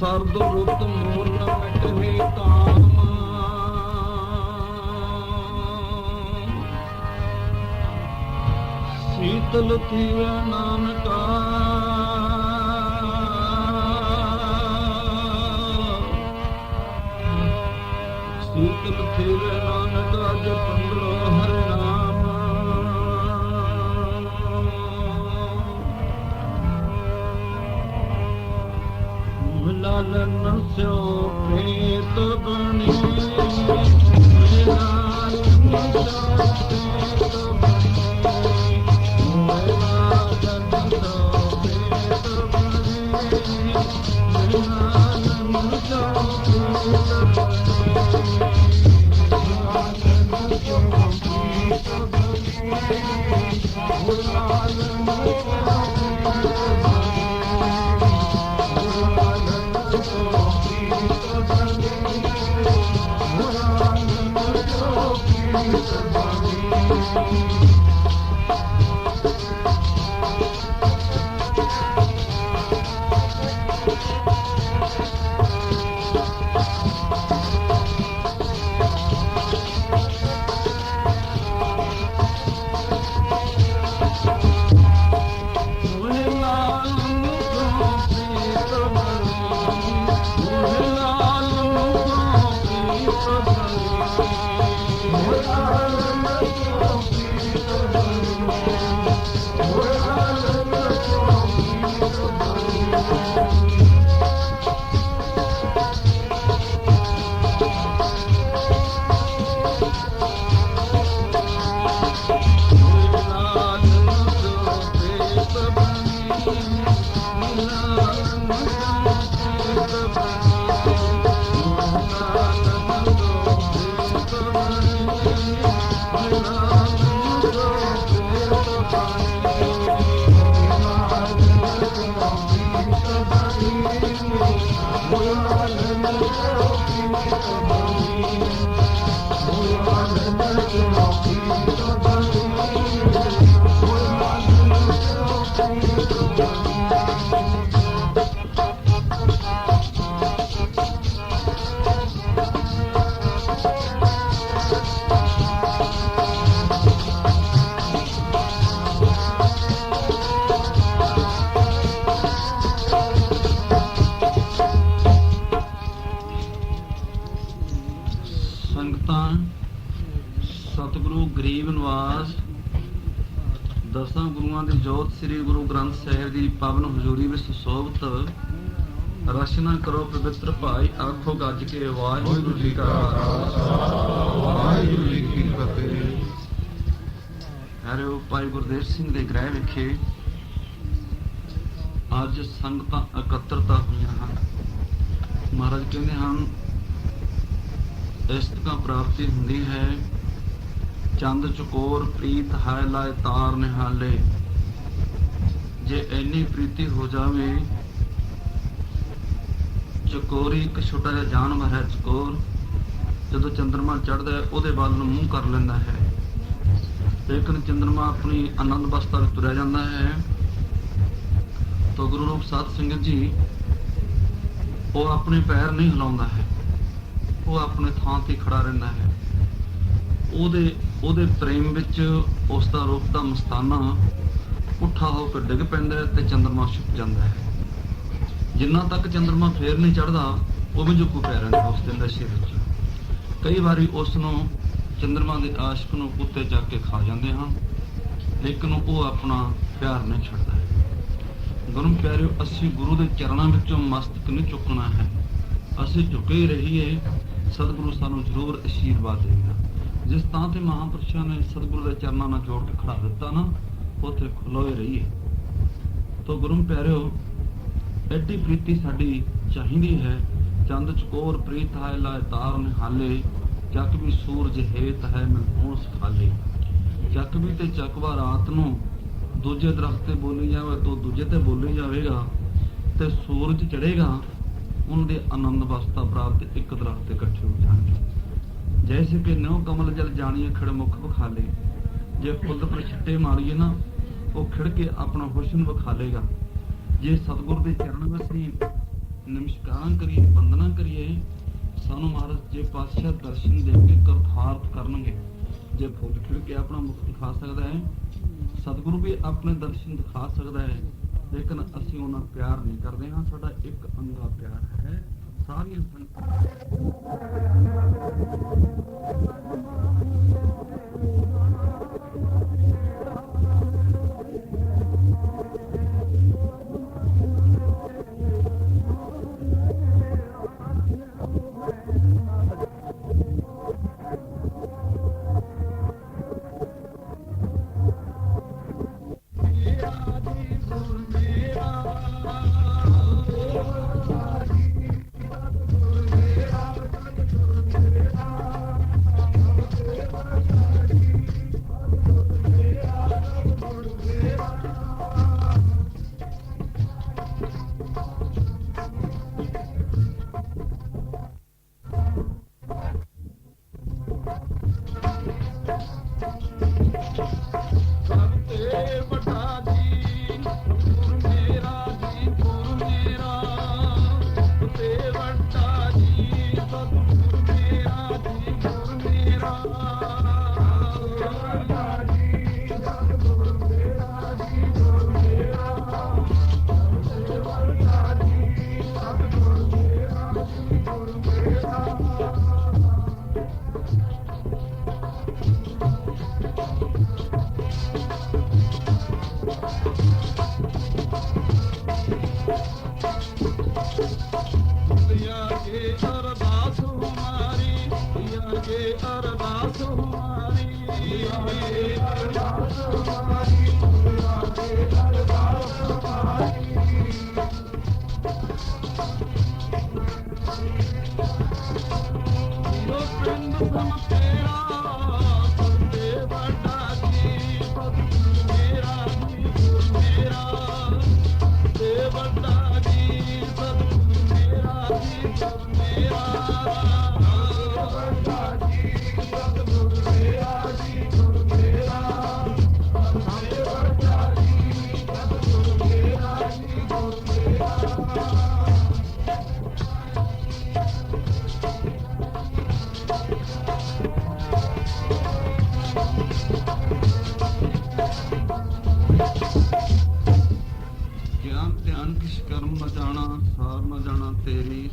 ਸਰਦ ਰੁੱਤ ਮੂਲ ਮਿਟੇ ਕਾਮ ਸੀਤਲ ਥੀਵੇ ਨਾਨਕਾ ਸੀਤਲ ਥੀਵੇ ਨਾਨਕਾ ਜਪੰਦਰੋ ਹਰਿ ਨਾਮ ਲਾਲਨ ਸਿਓ ਪ੍ਰੀਤ ਬਣੀ ਲਾਲਨ ਸਿਓ ਸਤਿਗੁਰੂ ਗਰੀਬ ਨਿਵਾਸ ਦਸਾਂ ਗੁਰੂਆਂ ਦੀ ਜੋਤ ਸ੍ਰੀ ਗੁਰੂ ਗ੍ਰੰਥ ਸਾਹਿਬ ਦੀ ਪਾਵਨ ਹਜ਼ੂਰੀ ਵਿੱਚ ਸੁਸ਼ੋਭਤ ਰਚਨਾ ਕਰੋ ਪਵਿੱਤਰ ਭਾਈ ਆਖੋ ਗੱਜ ਕੇ ਵਾਹਿਗੁਰੂ ਜੀ ਕਾ ਖਾਲਸਾ ਵਾਹਿਗੁਰੂ ਜੀ ਕੀ ਫਤਿਹ। ਹਰਿਓ ਭਾਈ ਗੁਰਦੇਵ ਸਿੰਘ ਦੇ ਗ੍ਰਹਿ ਵਿਖੇ ਅੱਜ ਸੰਗਤਾਂ ਇਕੱਤਰਤਾ ਹੋਈਆਂ ਹਨ। ਮਹਾਰਾਜ ਕਹਿੰਦੇ ਹਨ ਇਸਤਕਾਂ ਪ੍ਰਾਪਤੀ ਹੁੰਦੀ ਹੈ ਚੰਦ ਚਕੋਰ ਪ੍ਰੀਤ ਹੈ ਲਾਇ ਤਾਰ ਨਿਹਾਲੇ। ਜੇ ਇੰਨੀ ਪ੍ਰੀਤੀ ਹੋ ਜਾਵੇ, ਚਕੋਰੀ ਇੱਕ ਛੋਟਾ ਜਿਹਾ ਜਾਨਵਰ ਹੈ ਚਕੋਰ, ਜਦੋਂ ਚੰਦਰਮਾ ਚੜ੍ਹਦਾ ਹੈ ਉਹਦੇ ਵੱਲ ਨੂੰ ਮੂੰਹ ਕਰ ਲੈਂਦਾ ਹੈ, ਲੇਕਿਨ ਚੰਦਰਮਾ ਆਪਣੀ ਆਨੰਦ ਅਵਸਥਾ ਵਿੱਚ ਤੁਰਿਆ ਜਾਂਦਾ ਹੈ। ਤਾਂ ਗੁਰੂ ਰੂਪ ਸਾਧ ਸੰਗਤ ਜੀ ਉਹ ਆਪਣੇ ਪੈਰ ਨਹੀਂ ਹਿਲਾਉਂਦਾ ਹੈ, ਉਹ ਆਪਣੇ ਥਾਂ ਤੇ ਖੜਾ ਰਹਿੰਦਾ ਹੈ। ਉਹਦੇ ਪ੍ਰੇਮ ਵਿੱਚ ਉਸ ਦਾ ਰੂਪ ਦਾ ਮਸਤਾਨਾ ਪੁੱਠਾ ਹੋ ਕੇ ਡਿੱਗ ਪੈਂਦਾ ਹੈ ਤੇ ਚੰਦਰਮਾ ਛੁਪ ਜਾਂਦਾ ਹੈ। ਜਿੰਨਾ ਤੱਕ ਚੰਦਰਮਾ ਫੇਰ ਨਹੀਂ ਚੜ੍ਹਦਾ ਉਹ ਵੀ ਝੁਕੂ ਪੈ ਰਹਿੰਦਾ ਉਸ ਦੇ ਨਸ਼ੇ ਵਿੱਚ। ਕਈ ਵਾਰੀ ਉਸ ਨੂੰ ਚੰਦਰਮਾ ਦੇ ਆਸ਼ਕ ਨੂੰ ਕੁੱਤੇ ਚੱਕ ਕੇ ਖਾ ਜਾਂਦੇ ਹਨ, ਲੇਕਿਨ ਉਹ ਆਪਣਾ ਪਿਆਰ ਨਹੀਂ ਛੱਡਦਾ ਹੈ। ਗੁਰੂ ਪਿਆਰਿਓ, ਅਸੀਂ ਗੁਰੂ ਦੇ ਚਰਨਾਂ ਵਿੱਚੋਂ ਮਸਤਕ ਨਹੀਂ ਚੁੱਕਣਾ ਹੈ, ਅਸੀਂ ਝੁਕੇ ਹੀ ਰਹੀਏ। ਸਤਿਗੁਰੂ ਸਾਨੂੰ ਜ਼ਰੂਰ ਅਸ਼ੀਰਵਾਦ ਦੇਵੇਗਾ। ਜਿਸ ਥਾਂ ਤੇ ਮਹਾਂਪੁਰਸ਼ਾਂ ਨੇ ਸਤਿਗੁਰੂ ਦੇ ਚਰਨਾਂ ਨਾਲ ਜੋੜ ਕੇ ਖੜਾ ਦਿੱਤਾ ਨਾ, ਉੱਥੇ ਖਲੋਏ ਰਹੀਏ। ਤਾਂ ਗੁਰੂ ਪਿਆਰਿਓ, ਐਡੀ ਪ੍ਰੀਤੀ ਸਾਡੀ ਚਾਹੀਦੀ ਹੈ। ਚੰਦ ਚਕੋਰ ਪ੍ਰੀਤ ਹੈ ਲਾਇ ਤਾਰ ਨਿਹਾਲੇ, ਚੱਕ ਵੀ ਸੂਰਜ ਹੇਤ ਹੈ ਮਨਹੂਸ ਖਾਲੇ। ਚੱਕ ਵੀ ਤੇ ਚੱਕਵਾ ਰਾਤ ਨੂੰ ਦੂਜੇ ਦਰਖਤ ਤੇ ਬੋਲੀ ਜਾਵੇ ਤਾਂ ਦੂਜੇ ਤੇ ਬੋਲੀ ਜਾਵੇਗਾ, ਤੇ ਸੂਰਜ ਚੜ੍ਹੇਗਾ ਉਹਨਾਂ ਦੇ ਆਨੰਦ ਅਵਸਥਾ ਪ੍ਰਾਪਤ ਇੱਕ ਦਰਖਤ ਤੇ ਇਕੱਠੇ ਹੋ ਜਾਣਗੇ। ਜੈਸੇ ਕਿ ਨਿਉ ਕਮਲ ਜਲ ਜਾਣੀਏ ਖੜਮੁਖ ਵਿਖਾਲੇ। ਜੇ ਫੁੱਲ ਪਰ ਛਿੱਟੇ ਮਾਰੀਏ ਨਾ, ਉਹ ਖਿੜ ਕੇ ਆਪਣਾ ਹੁਸਨ ਵਿਖਾਲੇਗਾ। ਜੇ ਸਤਿਗੁਰ ਦੇ ਚਰਨ ਵਿੱਚ ਅਸੀਂ ਨਮਸਕਾਰਾਂ ਕਰੀਏ, ਵੰਦਨਾ ਕਰੀਏ, ਸਾਨੂੰ ਮਹਾਰਾਜ ਜੇ ਪਾਤਸ਼ਾਹ ਦਰਸ਼ਨ ਦੇ ਕੇ ਕਰਤਾਰਥ ਕਰਨਗੇ। ਜੇ ਫੁੱਲ ਖਿੜ ਕੇ ਆਪਣਾ ਮੁਖ ਦਿਖਾ ਸਕਦਾ ਹੈ, ਸਤਿਗੁਰੂ ਵੀ ਆਪਣੇ ਦਰਸ਼ਨ ਦਿਖਾ ਸਕਦਾ ਹੈ, ਲੇਕਿਨ ਅਸੀਂ ਉਹਨਾਂ ਪਿਆਰ ਨਹੀਂ ਕਰਦੇ ਹਾਂ। ਸਾਡਾ ਇੱਕ ਅੰਗਾ ਪਿਆਰ ਹੈ ਸਾਰੀਆਂ ਸੰਗਤਾਂ।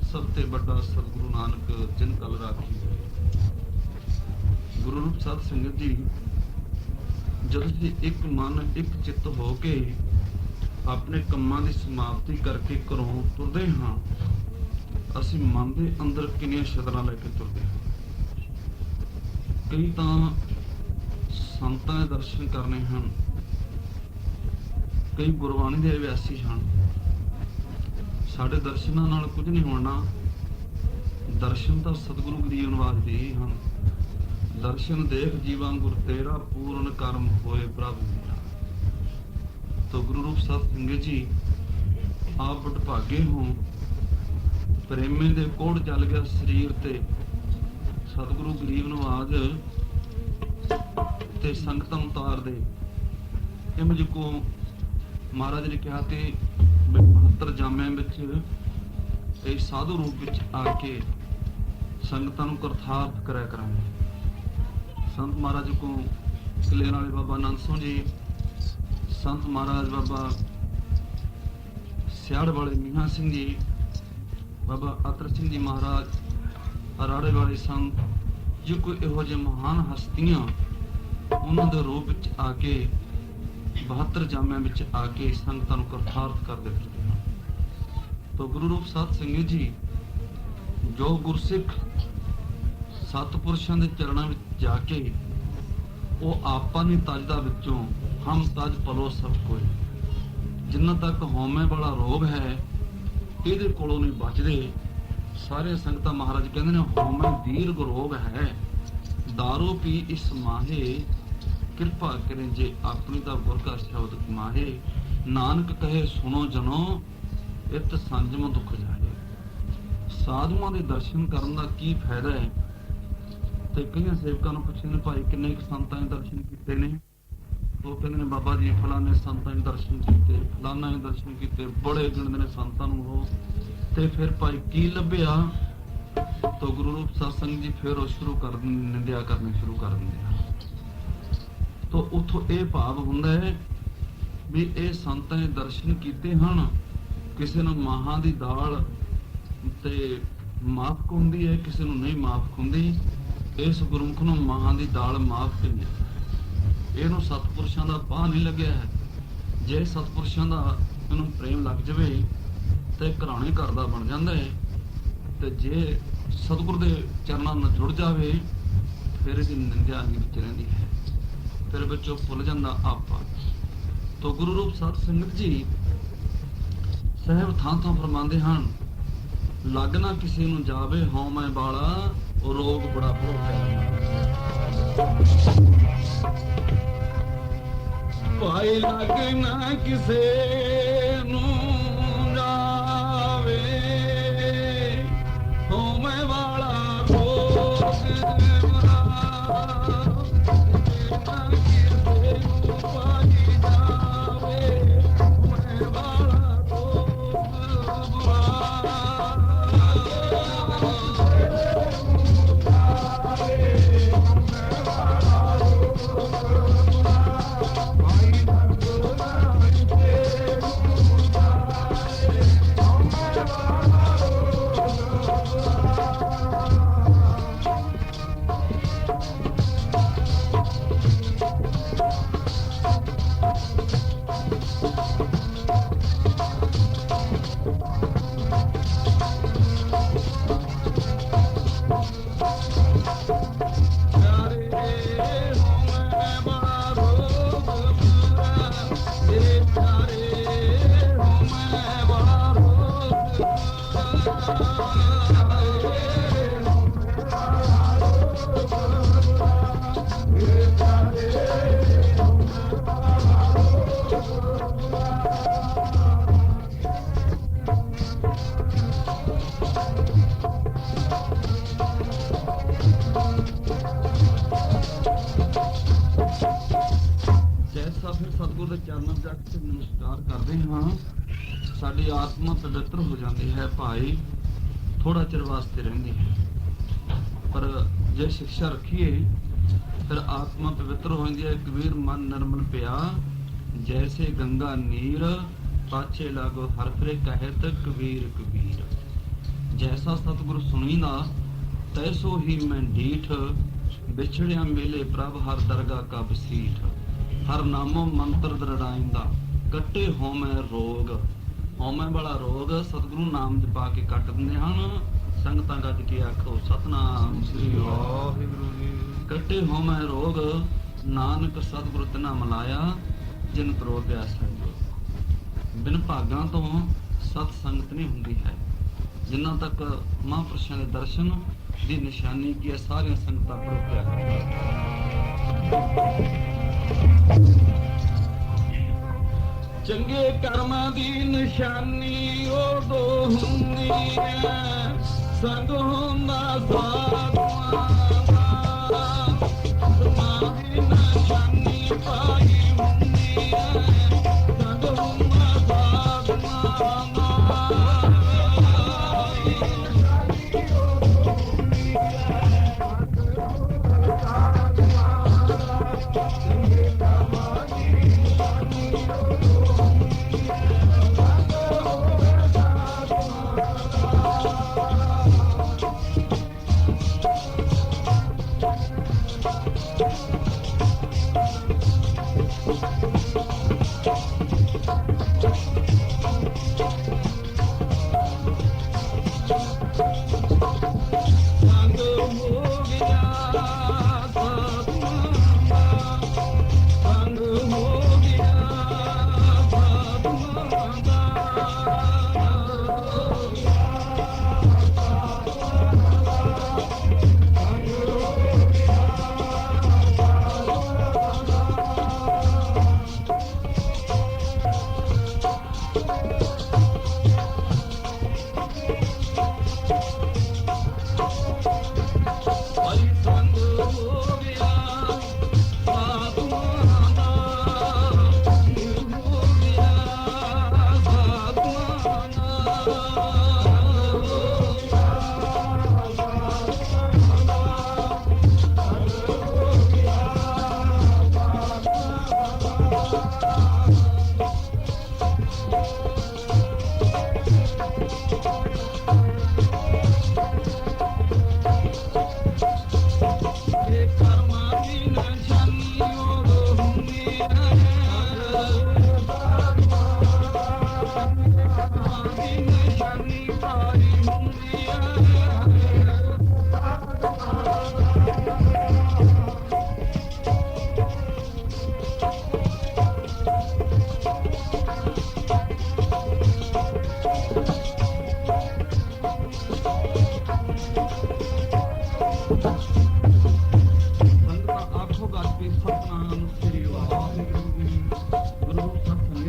ਸਭ ਤੇ ਵੱਡਾ ਸਤਿਗੁਰੂ ਨਾਨਕ ਜਿਨ ਕਲ ਰਾਖੀ। ਗੁਰੂ ਰੂਪ ਸਾਧ ਸੰਗਤ ਜੀ, ਜਦੋਂ ਅਸੀਂ ਇੱਕ ਮਨ ਇੱਕ ਚਿੱਤ ਹੋ ਕੇ ਆਪਣੇ ਕੰਮਾਂ ਦੀ ਸਮਾਪਤੀ ਕਰਕੇ ਘਰੋਂ ਤੁਰਦੇ ਹਾਂ, ਅਸੀਂ ਮਨ ਦੇ ਅੰਦਰ ਕਿੰਨੀਆਂ ਸ਼ਰਧਾਵਾਂ ਲੈ ਕੇ ਤੁਰਦੇ ਹਾਂ। ਕਈ ਤਾਂ ਸੰਤਾਂ ਦੇ ਦਰਸ਼ਨ ਕਰਨੇ ਹਨ, ਕਈ ਗੁਰਬਾਣੀ ਦੇ ਅਭਿਆਸੀ ਹਨ। ਸਾਡੇ ਦਰਸ਼ਨਾਂ ਨਾਲ ਕੁਝ ਨਹੀਂ ਹੋਣਾ। ਦਰਸ਼ਨ ਤਾਂ ਸਤਿਗੁਰੂ ਗਰੀਬ ਨਿਵਾਸ ਦੇ ਹੀ ਹਨ। ਦਰਸ਼ਨ ਦੇਖ ਜੀਵਾਂ ਗੁਰ ਤੇਰਾ, ਪੂਰਨ ਕਰਮ ਹੋਏ ਪ੍ਰਭ ਮੇਰਾ। ਤੋ ਗੁਰੂ ਰੂਪ ਸਾਧ ਸੰਗਤ ਜੀ, ਆਪ ਵਡਭਾਗੇ ਹੋ। ਪ੍ਰੇਮੇ ਦੇ ਕੋੜ ਚੱਲ ਗਿਆ ਸਰੀਰ ਤੇ। ਸਤਿਗੁਰੂ ਗਰੀਬ ਨਿਵਾਜ ਤੇ ਸੰਗਤਾਂ ਉਤਾਰ ਦੇ। ਇਹ ਮੁਝ ਕੋ ਮਹਾਰਾਜ ਨੇ ਕਿਹਾ ਤੇ 72 ਜਾਮਿਆਂ ਵਿੱਚ ਇਹ ਸਾਧੂ ਰੂਪ ਵਿੱਚ ਆ ਕੇ ਸੰਗਤਾਂ ਨੂੰ ਕਰਤਾਰਥ ਕਰਿਆ ਕਰਾਂਗੇ। ਸੰਤ ਮਹਾਰਾਜ ਕੋ ਕਲੇਰ ਵਾਲੇ ਬਾਬਾ ਆਨੰਦ ਸਿੰਘ ਜੀ, ਸੰਤ ਮਹਾਰਾਜ ਬਾਬਾ ਸਿਆੜ ਵਾਲੇ ਮੀਆਂ ਸਿੰਘ ਜੀ, ਬਾਬਾ ਅਤਰ ਸਿੰਘ ਜੀ ਮਹਾਰਾਜ ਅਰਾੜੇ ਵਾਲੇ ਸੰਤ ਜੋ ਕੋਈ ਇਹੋ ਜਿਹੇ ਮਹਾਨ ਹਸਤੀਆਂ ਉਹਨਾਂ ਦੇ ਰੂਪ ਵਿੱਚ ਆ ਕੇ 72 ਜਾਮਿਆਂ ਵਿੱਚ ਆ ਕੇ ਸੰਗਤਾਂ ਨੂੰ ਕਰਤਾਰਥ ਕਰਦੇ ਫਿਰਦੇ ਹਨ। ਤੋ ਗੁਰੂ ਰੂਪ ਸਾਧ ਸੰਗਤ ਜੀ, ਜੋ ਗੁਰਸਿੱਖ ਸਤਿਪੁਰਸ਼ਾਂ ਦੇ ਚਰਨਾਂ ਵਿੱਚ ਜਾ ਕੇ ਉਹ ਆਪਾ ਨਹੀਂ ਤਜਦਾ ਵਿੱਚੋਂ ਹਮ ਤਜ ਪਲੋ ਸਭ ਕੋਈ। ਜਿੰਨਾ ਤੱਕ ਹਉਮੈ ਵਾਲਾ ਰੋਗ ਹੈ ਇਹਦੇ ਕੋਲੋਂ ਨਹੀਂ ਬਚਦੇ। ਸਾਰੇ ਸੰਗਤਾਂ ਮਹਾਰਾਜ ਕਹਿੰਦੇ ਨੇ ਹਉਮੈ ਦੀਰਘ ਰੋਗ ਹੈ, ਦਾਰੂ ਪੀ ਇਸ ਮਾਹੇ, ਕਿਰਪਾ ਕਰੇ ਜੇ ਆਪਣੀ ਤਾਂ ਗੁਰ ਕਾ ਸ਼ਬਦ ਕਮਾਹੇ। ਨਾਨਕ ਕਹੇ ਸੁਣੋ ਜਨੋ, ਇਤ ਸੰਜਮ ਦੁੱਖ ਜਾਏ। ਸਾਧੂਆਂ ਦੇ ਦਰਸ਼ਨ ਕਰਨ ਦਾ ਕੀ ਫਾਇਦਾ ਹੈ? ਤੇ ਕਈਆਂ ਸੇਵਕਾਂ ਨੂੰ ਪੁੱਛੇ ਨੇ, ਭਾਈ ਕਿੰਨੇ ਕੁ ਸੰਤਾਂ ਦੇ ਦਰਸ਼ਨ ਕੀਤੇ ਨੇ? ਉਹ ਕਹਿੰਦੇ ਨੇ ਬਾਬਾ ਜੀ ਫਲਾਣੇ ਸੰਤਾਂ ਦੇ ਦਰਸ਼ਨ ਕੀਤੇ, ਫਲਾਣਾ ਦੇ ਦਰਸ਼ਨ ਕੀਤੇ, ਬੜੇ ਗਿਣਦੇ ਨੇ ਸੰਤਾਂ ਨੂੰ ਉਹ। ਤੇ ਫਿਰ ਭਾਈ ਕੀ ਲੱਭਿਆ? ਤਾਂ ਗੁਰੂ ਰੂਪ ਸਤਸੰਗ ਜੀ ਫਿਰ ਉਹ ਸ਼ੁਰੂ ਕਰ ਦਿੰਦੇ, ਨਿੰਦਿਆ ਕਰਨੀ ਸ਼ੁਰੂ ਕਰ ਦਿੰਦੇ ਆ। ਤਾਂ ਉੱਥੋਂ ਇਹ ਭਾਵ ਹੁੰਦਾ ਹੈ ਵੀ ਇਹ ਸੰਤਾਂ ਦੇ ਦਰਸ਼ਨ ਕੀਤੇ ਹਨ, ਕਿਸੇ ਨੂੰ ਮਾਹਾਂ ਦੀ ਦਾਲ ਤੇ ਮਾਫ ਹੁੰਦੀ ਹੈ, ਕਿਸੇ ਨੂੰ ਨਹੀਂ ਮਾਫ ਹੁੰਦੀ। ਇਸ ਗੁਰਮੁਖ ਨੂੰ ਮਾਹਾਂ ਦੀ ਦਾਲ ਮਾਫ ਨਹੀਂ, ਇਹਨੂੰ ਸਤਪੁਰਸ਼ਾਂ ਦਾ ਬਾਹ ਨਹੀਂ ਲੱਗਿਆ ਹੈ। ਜੇ ਸਤਪੁਰਸ਼ਾਂ ਦਾ ਇਹਨੂੰ ਪ੍ਰੇਮ ਲੱਗ ਜਾਵੇ ਤੇ ਘਰਾਣੇ ਘਰ ਦਾ ਬਣ ਜਾਂਦਾ ਹੈ, ਤੇ ਜੇ ਸਤਿਗੁਰ ਦੇ ਚਰਨਾਂ ਨਾਲ ਜੁੜ ਜਾਵੇ ਫਿਰ ਇਹਦੀ ਨਿੰਦਿਆ ਨਹੀਂ ਵਿੱਚ ਰਹਿੰਦੀ ਹੈ, ਫਿਰ ਵਿੱਚੋਂ ਭੁੱਲ ਜਾਂਦਾ ਆਪਾ। ਤਾਂ ਗੁਰੂ ਰੂਪ ਸਾਧ ਸੰਗਤ ਜੀ ਸਾਹਿਬ ਥਾਂ ਥਾਂ ਫਰਮਾਉਂਦੇ ਹਨ, ਲੱਗ ਨਾ ਕਿਸੇ ਨੂੰ ਜਾਵੇ ਹਉ ਮੈਂ ਬਾਲਾ, ਉਹ ਰੋਗ ਬੜਾ ਭੋਗਿਆ। ਭਾਈ ਲੱਗ ਨਾ ਕਿਸੇ ਨੂੰ ਜਾਵੇ ਹਉ ਮੈਂ ਬਾਲਾ ਰੋਗ ਬੜਾ, ਕਿਸੇ ਨੂੰ ਪਾਈ ਜਾਵੇ ਮੈਂ ਬਾਲਾ ਰੋਗ ਸਤਿਗੁਰ ਦੇ ਚਰਨਾਂ ਜਾ ਕੇ ਨਮਸਕਾਰ ਕਰਦੇ ਹਾਂ, ਸਾਡੀ ਆਤਮਾ ਪਵਿੱਤਰ ਹੋ ਜਾਂਦੀ ਹੈ ਭਾਈ, ਥੋੜਾ ਚਿਰ ਵਾਸਤੇ ਰਹਿੰਦੀ ਹੈ, ਪਰ ਜੇ ਸਿੱਖਿਆ ਰੱਖੀਏ ਫਿਰ ਆਤਮਾ ਪਵਿੱਤਰ ਹੋ ਜਾਂਦੀ ਹੈ। ਕਬੀਰ ਮਨ ਨਰਮਲ ਪਿਆ ਜੈਸੇ ਗੰਗਾ ਨੀਰ, ਪਾਛੇ ਲਾਗੋ ਹਰ ਫਿਰੇ ਕਹਿਤ ਕਬੀਰ ਕਬੀਰ। ਜੈਸਾ ਸਤਿਗੁਰ ਸੁਣੀਦਾ ਤੈਸੋ ਹੀ ਮੈਂ ਢੀਠ, ਵਿਛੜਿਆ ਮੇਲੇ ਪ੍ਰਭ ਹਰ ਦਰਗਾ ਕਾ ਬਸੀਠ। ਹਰ ਨਾਮੋ ਮੰਤਰ ਦਰੜਾਇੰਦਾ ਕੱਟੇ ਹੋਮੈ ਰੋਗ, ਹੋਮੈ ਵਾਲਾ ਰੋਗ ਸਤਿਗੁਰੂ ਨਾਮ ਜਪਾ ਕੇ ਕੱਟ ਦਿੰਦੇ ਹਨ। ਸੰਗਤਾਂ ਗੱਜ ਕੇ ਆਖੋ ਸਤਨਾਮ ਸ੍ਰੀ ਵਾਹਿਗੁਰੂ ਜੀ। ਕੱਟੇ ਹੋਮੈ ਰੋਗ ਨਾਨਕ ਸਤਿਗੁਰੂ ਤਿਨਾ ਮਲਾਇਆ, ਜਿਨ ਤਰੋ ਪਿਆਸ ਹੈ। ਬਿਨ ਭਾਗਾਂ ਤੋਂ ਸਤ ਸੰਗਤ ਨਹੀਂ ਹੁੰਦੀ ਹੈ। ਜਿੰਨਾ ਤੱਕ ਮਹਾਂਪੁਰਸ਼ਾਂ ਦੇ ਦਰਸ਼ਨ ਦੀ ਨਿਸ਼ਾਨੀ ਕੀ ਹੈ, ਸਾਰੀਆਂ ਸੰਗਤਾਂ ਪੜੋ ਪਿਆ। ਚੰਗੇ ਕਰਮਾਂ ਦੀ ਨਿਸ਼ਾਨੀ ਉਦੋਂ ਹੁੰਦੀ ਹੈ, ਸੰਗ ਹੁੰਦਾ ਸਾਧੂਆਂ ਦਾ। ਸਮਾਧੀ ਨਿਸ਼ਾਨੀ ਪਾਈ ਹੁੰਦੀ ਹੈ, ਸੰਗ ਹੁੰਦਾ ਸਾਧੂਆਂ ਦਾ।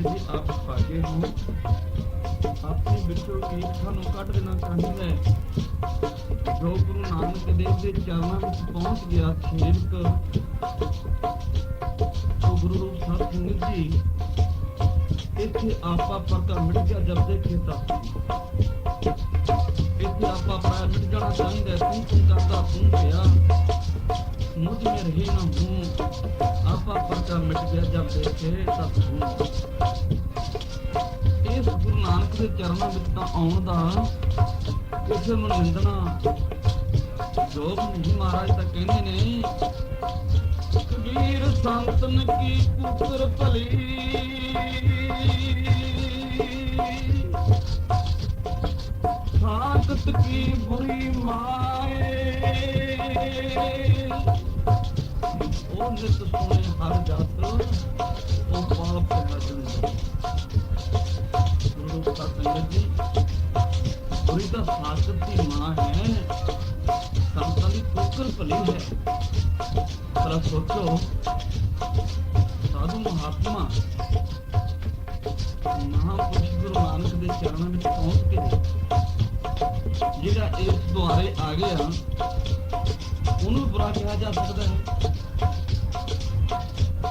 ਸੰਗਤ ਜੀ ਆਪ ਭਾਗੇ ਹੋ, ਆਪਣੇ ਵਿੱਚੋਂ ਇੱਕ ਸਾਨੂੰ ਕੱਢ ਦੇਣਾ ਚਾਹੀਦਾ ਹੈ। ਜੋ ਗੁਰੂ ਨਾਨਕ ਦੇਵ ਦੇ ਚਰਨਾਂ ਵਿੱਚ ਪਹੁੰਚ ਗਿਆ ਸੇਵਕ, ਉਹ ਗੁਰੂ ਰੂਪ ਸਾਧ ਸੰਗਤ ਜੀ ਇੱਥੇ ਆਪਾ ਪਰਦਾ ਮਿਟ ਗਿਆ ਜਬ ਦੇਖੇ ਤਾਂ ਇੱਥੇ ਆਪਾ ਪ੍ਰਾਇ ਮਿਟ ਜਾਣਾ ਚਾਹੀਦਾ। ਤੂੰ ਤੂੰ ਕਰਦਾ ਤੂੰ ਪਿਆ मुझ में रही न हूँ, आपा परचा मिट गया जब देखे तब हूँ। इस गुरु नानक के चरणों में तो आउण दा किसी नूं निंदना जोग नहीं। महाराज तो कहते ने कबीर संतन की कुकर भली, ताकत की बुरी माए, ओ नित सुने हर जात ओ पाप भजन। गुरु का संगत जी बुरी तो ताकत की मां है, संतां दी कुकर भली है। पर सोचो साधु महात्मा महापुरुष गुरु नानक के चरणों में पहुंच के जिहड़ा इस द्वारे आ गया ਉਹਨੂੰ ਬੁਰਾ ਕਿਹਾ ਜਾ ਸਕਦਾ ਹੈ।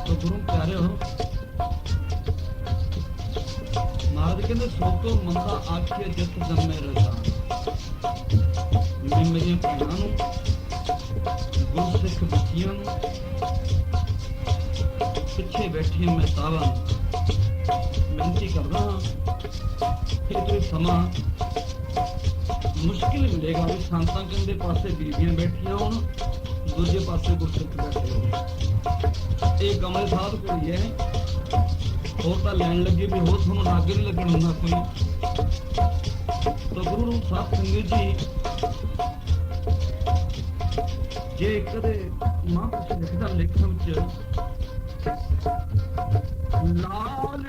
तो गुरु प्यारे हो, महाराज कहते सो तो मंदा आखे जित जन्मे रजा। मैं मेरी भैनों नूं गुरु सिख बच्चियों नूं पिछे बैठिया मैं सावा बेनती करदा हाँ कि कोई समा मुश्किल मिलेगा भी संतां कहंदे पासे बीबियां बैठियां होण, दूजे पासे गुरसिख बैठे हो। ये कमले साध कोई है और तो लैन लगे भी हो थोड़ा लागे नहीं लगन होना कोई। तो गुरु रूप साध संगत जी जे कदे महापुरुष लिखदा लेखन च लाल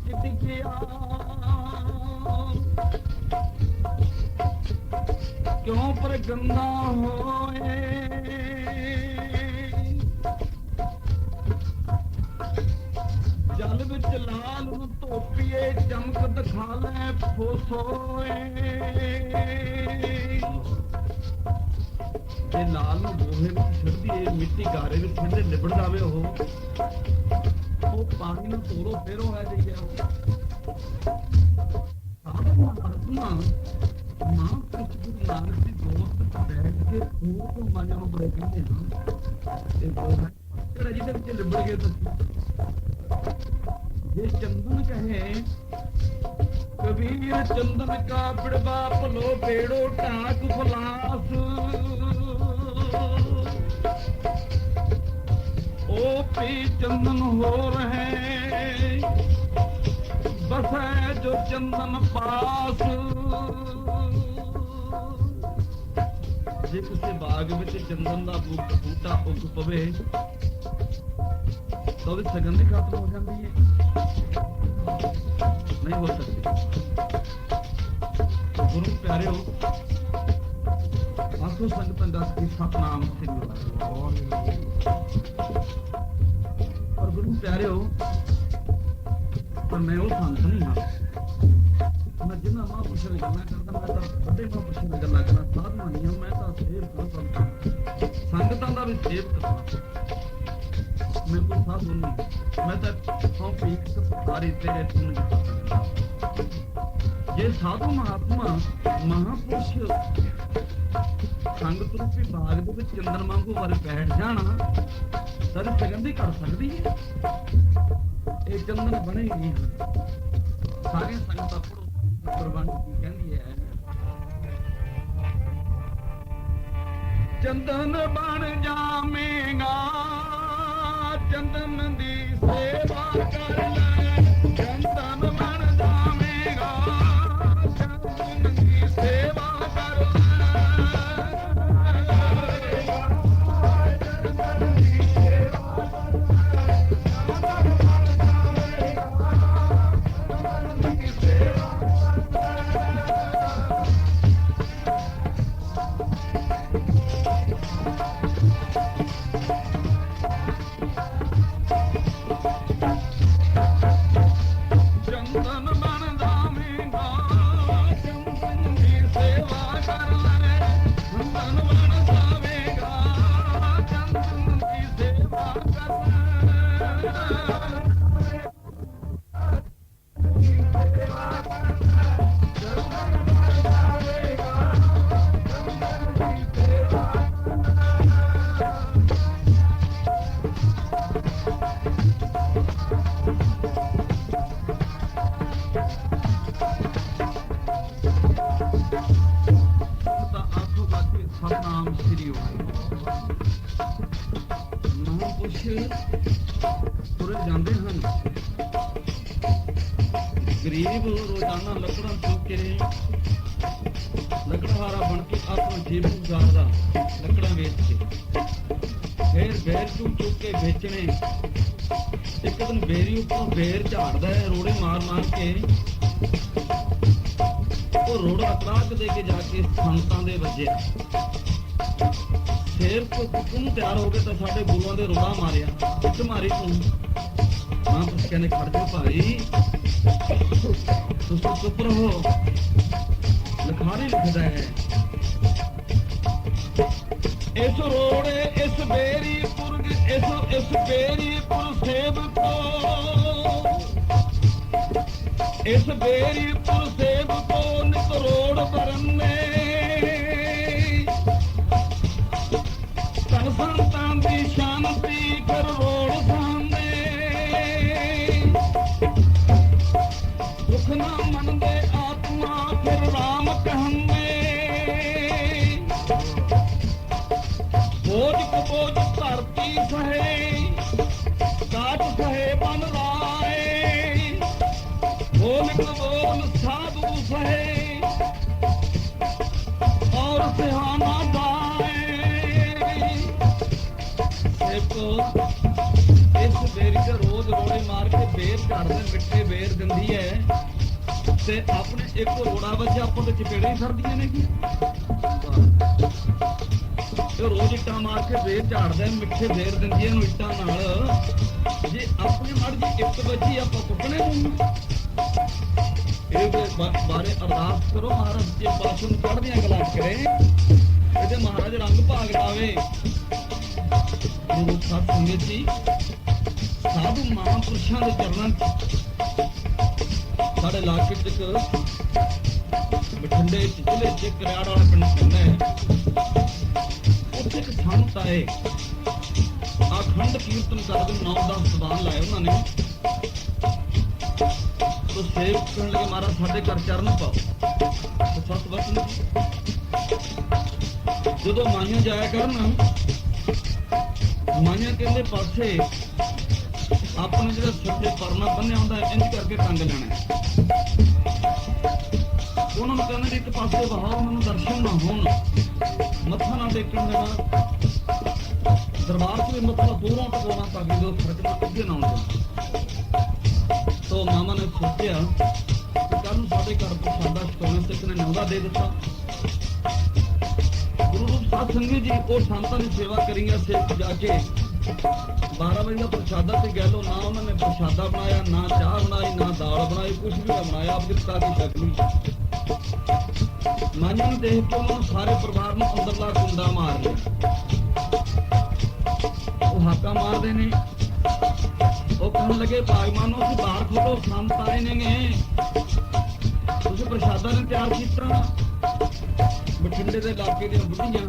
चिट गया क्यों पर गंदा होए, जल विच लाल धोपीए चमक दिखा ले फोसोए। जे लाल नूं गोहे विच सिर दीए मिट्टी गारे विच सिर लिबड़ जावे ਉਹ ਪਾਣੀ ਨੂੰ ਤੋੜੋ ਫੇਰੋ ਹੈ ਜਾਈਆ। ਸਾਧੂ ਮਹਾਤਮਾ महापुरुष गुरु नानक जी दोस्त बैठ के खूब माया ਨੂੰ ਬੜੇ ਕਹਿੰਦੇ ਹਨ। ਇਹ ਦੋਹਾਂ ਜਿਹੜਾ ਜਿਹਦੇ ਵਿੱਚ ਲਿਬੜ ਗਏ ਤੁਸੀਂ ਜੇ ਚੰਦਨ ਕਹੇ ਕਬੀਰ ਚੰਦਨ ਕਾ ਬਿੜਵਾ ਭਲੋ ਬੇੜੋ ਢਾਕ ਫਲਾਸ। ओ पी चंदन हो रहे बस है जो चंदन पास। जे किसी बाग में चंदन का बूटा उग पवे तो भी सुगंध खत्म हो जाती है, नहीं हो सकती। गुरु प्यारे हो आखो संगत दस की सतनाम सिंह। और गुरु प्यारे हो पर मैं वो संत नहीं हाँ, मैं जिन्ना महापुरुष की गल्लां करदा मैं तो बड़े महापुरुष की गल्लां करना साधना नहीं हूं। मैं तो सेवक हां, संगतां दा भी सेवक हां, मैं कोई साधु नहीं। मैं तो सौ पीक सारी तेरे सुन जे साधु महात्मा महापुरुष संगत रूपी बाग दे विच चंदन वांगू वाले बैठ जाना सारी सुगंधी कर सकती है। ये चंदन बने ही नहीं सारे संगत कुर्बान की कहती है चंदन बन जावेगा चंदन दी सेवा कर ले। चंदन बन जावेगा चंदन दी सेवा कर ले। गरीब रोजाना लकड़ा चुक के लकड़हारा बन के अपना जीवन गुजारदा लकड़ा बेच के, फिर बेर चुक के बेचने। एक दिन बेरी उपर बेर झाड़दा है रोड़े मार मार के, वो रोड़ा तराक दे के जाके संतां दे वजे शेर को कुकुम तैयार हो गए तो साडे गुरुआं दे रोड़ा मारिया, कित मारी तू? महापुरुष कहने खड़ जाओ भाई, तुम चुप रहो, लिखारी लिखदा है इस रोड़े इस बेरी पुरग इस बेरी पुर सेब को, इस बेरी पुर सेब को नित रोड़ बरने, तन संतां दी शांति कर रोड़ सामने, दुख ना मन दे आत्मा फिर राम कहने, बोझ को बोझ धरती सहे काट सहे बन लाए, बोल को बोल साधु सहे और सिहाना दाए। देखो इस बेरी से रोज रोड़े मार के बेर झाड़ने मिट्टे बेर दिंदी है ते अपने एक रोड़ा वजे अपन ते चपेड़े ही सरदियां ने की रोज इट्टा मार के बेर झाड़दा मिट्ठे बेर दिंदी है इट्टा नाल, जे अपने मड़ जी एक वजी आपां कुੱਟਣੇ ਨੂੰ ਇਹਦੇ ਬਾਰੇ ਅਰਦਾਸ ਕਰੋ ਮਹਾਰਾਜ ਜੀ ਪਾਤਸ਼ਾਹ ਨੂੰ ਚੜ੍ਹਦੀਆਂ ਕਲਾਂ ਕਰੇ, ਇਹਦੇ ਮਹਾਰਾਜ ਰੰਗ ਭਾਗ ਲਾਵੇ। ਗੁਰੂ ਸਾਹਿਬ ਸੰਗਤ ਜੀ ਸਾਧੂ ਮਹਾਂਪੁਰਸ਼ਾਂ ਦੇ ਚਰਨਾਂ ਸਾਡੇ ਇਲਾਕੇ 'ਚ ਬਠਿੰਡੇ ਜ਼ਿਲ੍ਹੇ 'ਚ ਕਰਿਆੜ ਵਾਲਾ ਪਿੰਡ ਪੈਂਦਾ ਹੈ, ਉੱਥੇ ਇੱਕ ਸੰਤ ਆਏ ਅਖੰਡ ਕੀਰਤਨ ਕਰਦੇ 9-10 ਸਵਾਲ ਲਾਏ ਉਹਨਾਂ ਨੇ। तो सेव कहने लगे महाराज साढ़े घर चरण पाओ, तो सत वचन जो माइया जाया करन माइया कहते पासे अपने जो सच्चे परना बन्या होंगे इंज करके टंग लेना, उन्होंने कहना एक पासे बहाओ मैंने दर्शन ना हो, मत्था ना टेकन देना, दरबार से मत्था दूरों टकाना ताकि जो फर्क ना अगे ना हो। तो मामा ने सोचा कल साढ़े घर प्रसादा छकाने से किने न्योता दे दिता। गुरु रूप साध संगत जी और संतां की सेवा करेंगे सेवक जाके 12 बजे का प्रसादा से कह लो ना उन्होंने प्रसादा बनाया, ना चाह बनाई, ना दाल बनाई, कुछ भी ना बनाया, आप जिता की शक्ल माइया ने देख के उन्होंने सारे परिवार में अंदरला कुंडा मार लिया, वो हाका मारते ने, वो कहने लगे भागमानो से बाहर खोलो संत आए ने, तुझे प्रसादा ने तैयार किया बठिंडे के इलाके दी बुढ़ियां,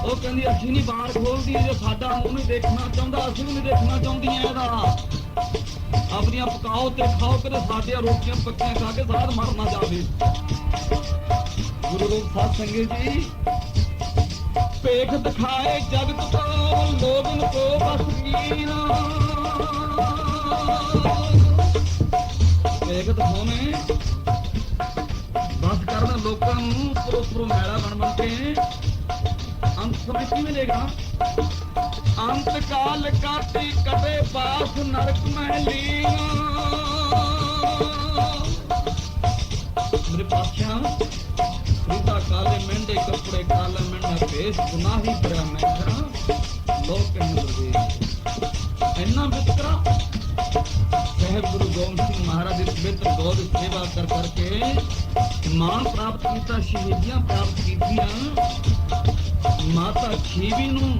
वो कहंदी असीं नहीं बाहर खोलदी, जो साडा मूंह नहीं देखना चाहुंदा असीं भी नहीं देखना चाहुंदियां इहदा, अपनियां पकाओ ते खाओ कदे साडियां रोटियां पक्कियां खा के साध मर ना जावे। गुरु रूप साध संगत जी पेख दिखाए जगत को लोगन को बस कीना, पेख दिखाने बस करना लोगों उपरों उपरों मैला बन बन के अंत समय की मिलेगा, अंत काल काटी कटे पास नरक में लीना। मेरे पातशाह सीता काले मेंढे कपड़े काला मेंढा भेष गुनाही करा मैं लोग कहने लगे इन्ना वितकरा। साहब गुरु गोबिंद सिंह महाराज की पवित्र गौ की सेवा कर करके मान प्राप्त किया, शहीदियां प्राप्त कीतियां। माता खीवी नूं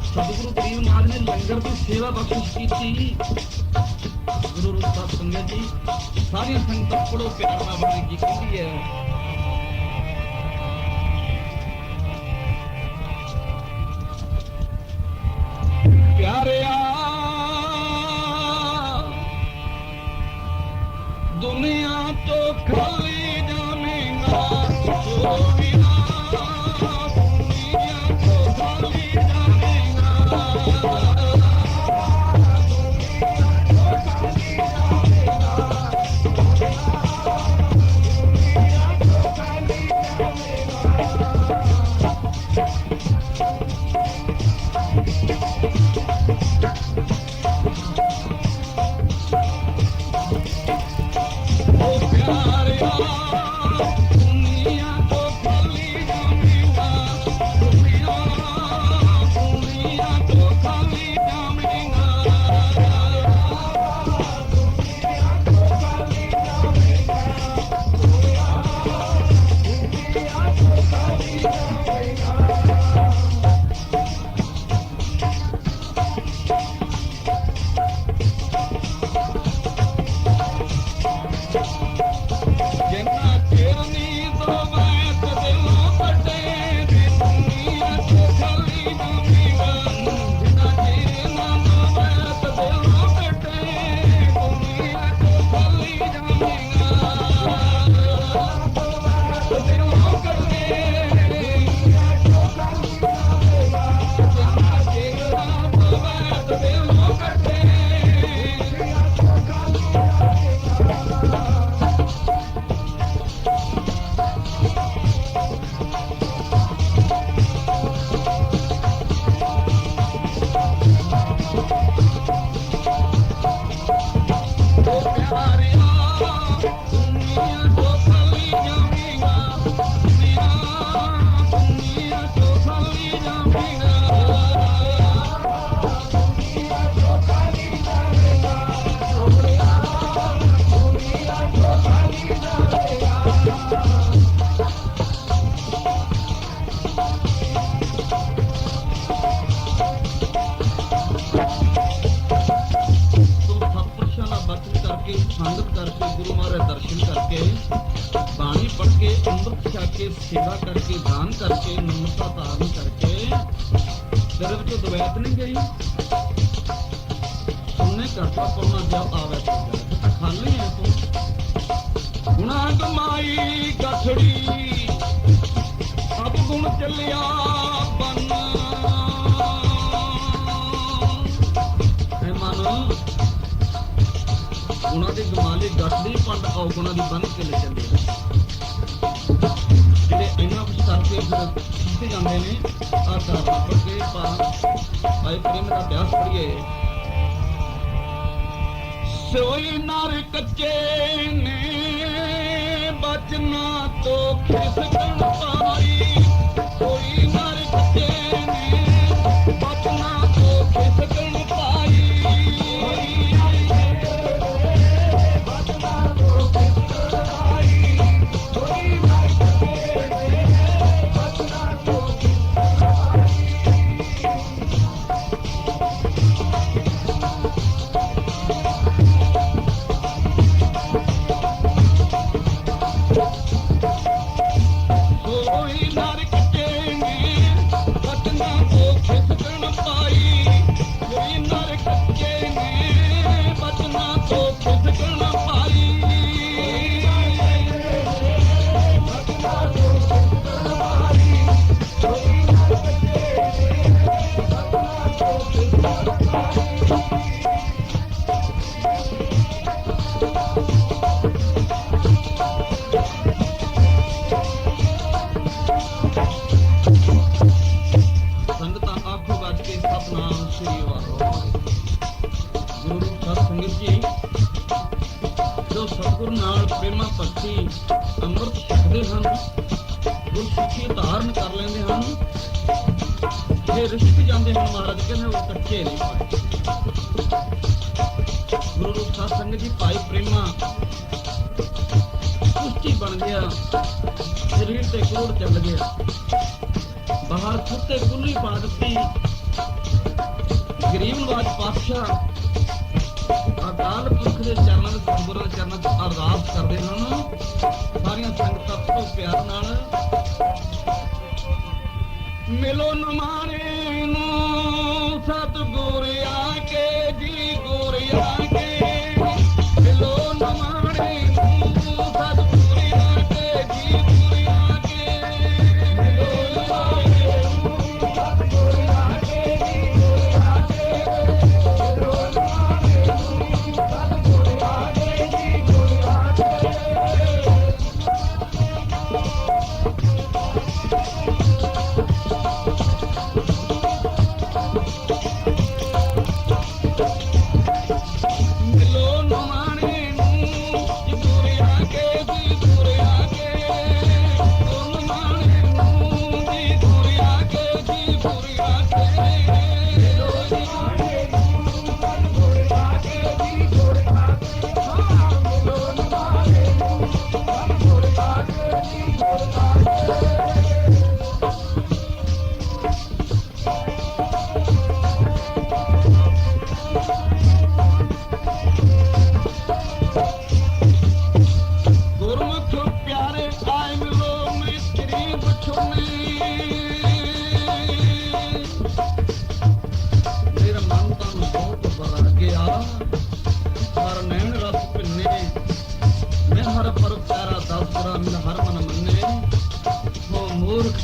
सतगुरु गरीब महाराज ने लंगर की सेवा बख्शिश की। गुरु रूप साध संगत जी सारी संगत पढ़ो प्यार नाल बनी की कहती है प्यारिया दुनिया तो खाली जानेगा तो बिना दुनिया तो खाली जानेगा। दुनिया तो खाली जानेगा संगत करके गुरु महाराज दर्शन करके बाणी पढ़ के अमृत छक के सेवा करके दान करके नम्रता धारण करके तेरे विचों द्वैत नहीं गई सुनने करता पढ़ना जब आवे तो खाली है तू गुणा कमाई गठड़ी अब गुण चलिया बन मन गुणा की गमाली गठड़ी पंड अवगुणा की बन के ले चले ਜਿਹੜੇ ਇੰਨਾ ਕੁਝ ਕਰਕੇ ਫਿਰ ਕੀਤੇ ਜਾਂਦੇ ਨੇ ਆ ਧਾਰਨਾ ਪੜ ਕੇ ਭਾਈ ਪ੍ਰੇਮ ਦਾ ਅਭਿਆਸ ਪੜੀਏ ਸੋਈ ਨਰ ਕੱਚੇ ਨੇ ਬਚਨਾ ਤੋਂ ਖਿਸਕਣ ਪਾਈ ਕੋਈ ਨਰ ਕੱਚੇ ਨੇ ਬਚਨਾ ਤੋਂ ਖਿਸਕਣ ਪਾਈ ਅੰਮ੍ਰਿਤ ਛਕਦੇ ਹਨ ਗੁਰਸਿੱਖੀ ਧਾਰਨ ਕਰ ਲੈਂਦੇ ਹਨ ਇਹ ਰਿਸ਼ਕ ਜਾਂਦੇ ਹਨ ਮਹਾਰਾਜ ਕਹਿੰਦੇ ਉਹ ਕੱਚੇ ਨਹੀਂ ਪਾਏ ਗੁਰੂ ਰੂਪ ਸਾਧ ਸੰਗਤ ਜੀ ਭਾਈ ਪ੍ਰੇਮਾ ਕੁਸ਼ਤੀ ਬਣ ਗਿਆ ਸਰੀਰ ਤੇ ਕੋੜ ਚੱਲ ਗਿਆ ਬਾਹਰ ਕੁੱਤੇ ਕੁੱਲੀ ਪਾ ਦਿੱਤੀ ਗਰੀਬ ਨਵਾਜ ਪਾਤਸ਼ਾਹ ਅਕਾਲ ਪੁਰਖ ਦੇ ਚਰਨਾਂ ਦੇ ਗੁਰੂਆਂ ਦੇ ਚਰਨਾਂ 'ਚ ਅਰਦਾਸ ਕਰਦੇ ਹਨ ਸਾਰੀਆਂ ਸੰਗਤਾਂ ਤੋਂ ਪਿਆਰ ਨਾਲ ਮਿਲੋ ਨਮਾਣੇ ਨੂੰ ਸਤਿਗੁਰ ਆ ਕੇ ਜੀ ਗੁਰ ਆ ਕੇ ਮਿਲੋ ਨਮਾਣੇ ਨੂੰ ਸਤਿਗੁਰ ਆ ਕੇ ਜੀ ਗੁਰ ਆ ਕੇ ਮਿਲੋ ਨਮਾਣੇ ਨੂੰ ਸਤਿਗੁਰ ਆ ਕੇ ਜੀ ਗੁਰ ਆ ਕੇ ਮਿਲੋ ਨਮਾਣੇ ਨੂੰ ਸਤਿਗੁਰ ਆ ਕੇ ਜੀ ਗੁਰ ਆ ਕੇ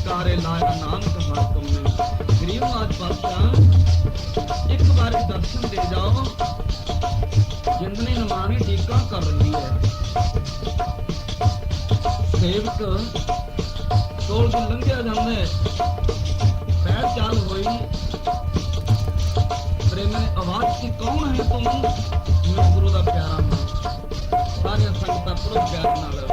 ਕਾਰੇ ਲਾਇਆ ਨਾਨਕ ਹਰ ਤੁਮਨੇ ਗਰੀਬ ਨਾਥ ਪਾਤਸ਼ਾਹ ਇੱਕ ਵਾਰੀ ਦਰਸ਼ਨ ਦੇ ਜਾਓ ਜਿੰਦਨੀ ਨਮਾਨੀ ਟੀਕਾ ਕਰ ਰਹੀ ਹੈ ਸੇਵਕ ਕੋਲ ਤੋਂ ਲੰਘਿਆ ਜਾਂਦਾ ਪੈਰ ਚਾਲ ਹੋਈ प्रेम ने आवाज की कौन है तुम ਗੁਰੂ ਦਾ ਪਿਆਰਾ ਨਾਮ ਸਾਰੀਆਂ ਸੰਗਤਾਂ ਪੂਰੇ ਪਿਆਰ ਨਾਲ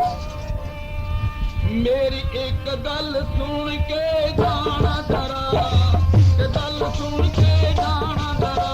ਮੇਰੀ ਇੱਕ ਗੱਲ ਸੁਣ ਕੇ ਜਾਣਾ ਜਰਾ ਤੇ ਗੱਲ ਸੁਣ ਕੇ ਜਾਣਾ ਜਰਾ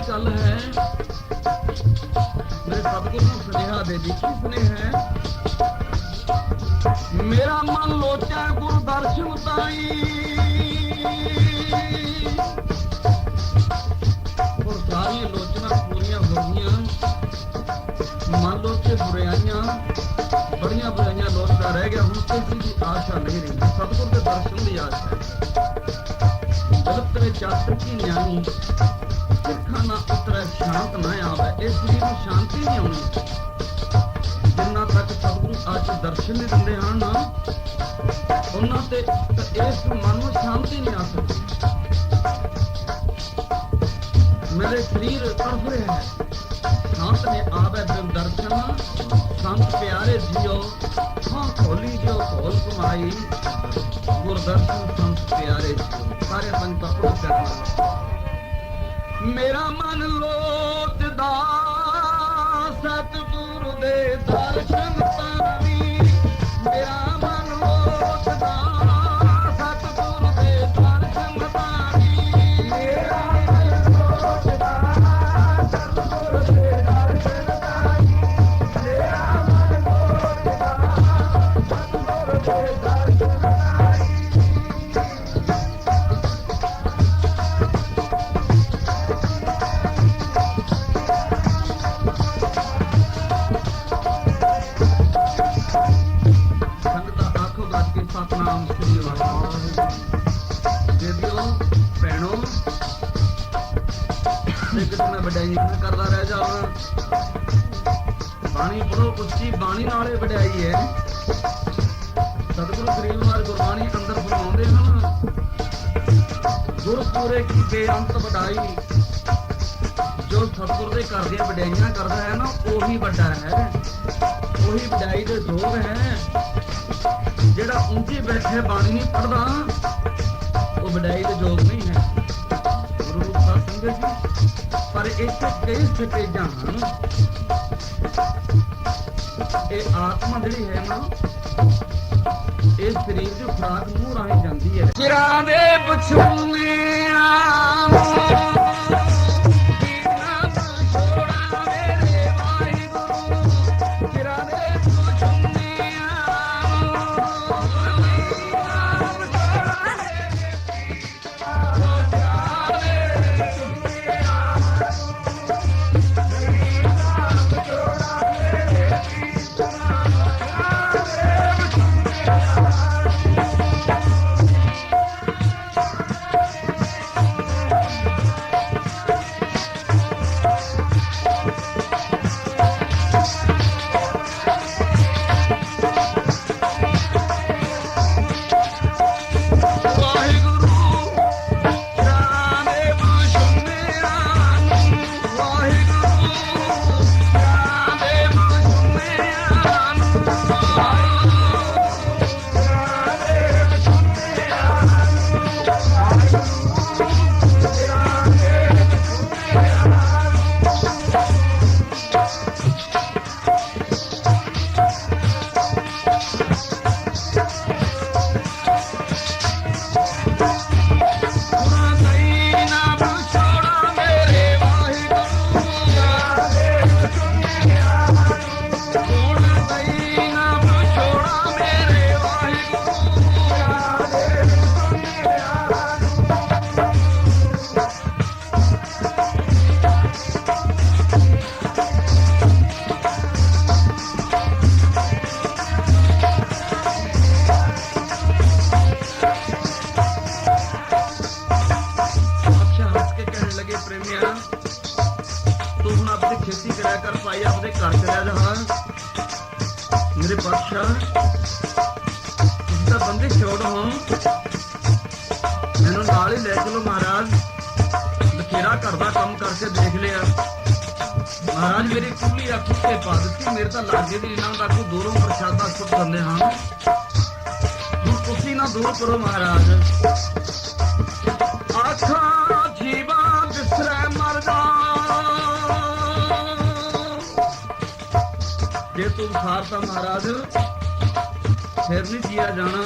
ਗੱਲ ਹੈ ਮੇਰੇ ਸਤਿਗੁਰੂ ਨੂੰ ਸੁਨੇਹਾ ਦੇ ਦੀ ਕੀ ਸੁਨੇਹਾ ਹੈ ਮੇਰਾ ਮਨ ਲੋਚੈ ਗੁਰ ਦਰਸ਼ਨ ਤਾਈ ਔਰ ਸਾਰੀਆਂ ਲੋਚਨਾਂ ਪੂਰੀਆਂ ਹੋ ਗਈਆਂ ਮਨ ਲੋਚੇ ਬੁਰਾਈਆਂ ਬੜੀਆਂ ਬੁਰਾਈਆਂ ਲੋਚਦਾ ਰਹਿ ਗਿਆ ਹੁਣ ਕਿਸੇ ਦੀ ਆਸ਼ਾ ਨਹੀਂ ਰਹੀ ਸਤਿਗੁਰ ਦੇ ਦਰਸ਼ਨ ਦੀ ਆਸ਼ਾ ਹੈ ਜਦ ਤੇਰੇ ਚਾਤਰ ਕੀ ਨਿਆਣੀ ਸਿੱਖਾਂ ਨਾ ਉਤਰੇ ਸ਼ਾਂਤ ਨਾ ਆਵੇ ਇਸ ਸਰੀਰ ਨੂੰ ਸ਼ਾਂਤੀ ਨਹੀਂ ਆਉਣੀ ਜਿੰਨਾ ਤੱਕ ਸਤਿਗੁਰੂ ਅੱਜ ਦਰਸ਼ਨ ਨਹੀਂ ਦਿੰਦੇ ਹਨ ਨਾ ਉਹਨਾਂ ਤੇ ਇਸ ਮਨ ਨੂੰ ਸ਼ਾਂਤੀ ਨਹੀਂ ਆ ਸਕਦੀ ਮੇਰੇ ਸਰੀਰ ਤੜਫ ਰਿਹਾ ਹੈ ਸ਼ਾਂਤ ਨੇ ਆਵੇ ਬਿਨ ਦਰਸ਼ਨ ਸੰਤ ਪਿਆਰੇ ਜੀਓ ਹਾਂ ਖੋਲੀ ਜੋ ਖੋਲ ਕਮਾਈ ਗੁਰਦਰਸ਼ਨ ਸੰਤ ਪਿਆਰੇ ਜੀਓ ਸਾਰੇ ਸੰਤਾਂ ਨੂੰ ਕਰਨਾ ਮੇਰਾ ਮਨ ਲੋਚਦਾ ਸਤਿਗੁਰੂ ਦੇ ਦਰਸ਼ਨ ਤਾਵੀ ਮੇਰਾ ਮਨ ਲੋਚਦਾ ਸਤਿਗੁਰੂ ਦੇ ਦਰਸ਼ਨ ਤਾਵੀ ਮੇਰਾ ਮਨ ਲੋਚਦਾ ਸਤਿਗੁਰੂ ਦੇ ਦਰਸ਼ਨ ਤਾਵੀ ਮੇਰਾ ਮਨ ਲੋਚਦਾ ਸਤਿਗੁਰੂ ਦੇ ਦਰਸ਼ਨ ਤਾਵੀ ਸਤਨਾਮ ਸ੍ਰੀ ਵਾਹਿਗੁਰੂ ਦੇਵਿਓ ਭੈਣੋ ਇੱਕ ਮੈਂ ਵਡਿਆਈ ਨਾ ਕਰਦਾ ਰਹਿ ਜਾਵਾਂ ਬਾਣੀ ਪੜੋ ਉੱਚੀ ਬਾਣੀ ਨਾਲੇ ਵਡਿਆਈ ਹੈ ਸਤਿਗੁਰੂ ਗਰੀਬ ਮਾਰ ਗੁਰਬਾਣੀ ਅੰਦਰ ਫਰਮਾਉਂਦੇ ਹਨ ਗੁਰ ਪੂਰੇ ਕੀ ਬੇਅੰਤ ਵਡਾਈ ਜੋ ਸਤਿਗੁਰ ਦੇ ਘਰ ਦੀਆਂ ਵਡਿਆਈਆਂ ਕਰਦਾ ਹੈ ਨਾ ਉਹੀ ਵੱਡਾ ਹੈ ਉਹੀ ਵਡਿਆਈ ਦੇ ਯੋਗ ਹੈ ਜਿਹੜਾ ਉਂਝੀ ਬੈਠੇ ਬਾਣੀ ਨਹੀਂ ਪੜਦਾ ਉਹ ਵਡਿਆਈ ਦੇ ਯੋਗ ਨਹੀਂ ਹੈ ਗੁਰੂ ਰੂਪ ਸਾਧ ਸੰਗਤ ਜੀ ਪਰ ਇੱਥੇ ਕਈ ਸਟੇਜਾਂ ਹਨ ਇਹ ਆਤਮਾ ਜਿਹੜੀ ਹੈ ਨਾ ਇਹ ਸਰੀਰ ਦੀ ਖੁਰਾਕ ਮੂੰਹ ਰਾਹੀਂ ਜਾਂਦੀ ਹੈ ਸਿਰਾਂ ਦੇ ਪਛੂਣਿਆਂ मेरे पातशाह तुम बंदी छोड़ हो, मैनू नाल ही ले चलो महाराज। बथेरा घर का काम करके देख लिया महाराज, मेरी खुली अख के पा दी, मेरे तो लागे भी इन्हों तक दूरों प्रसादा सुट दिंदे हाँ। हुण तुसीं ना दूर करो महाराज। आखा जीवा बिसरै मर जा, जे तू सारता महाराज फिर नहीं जिया जाना।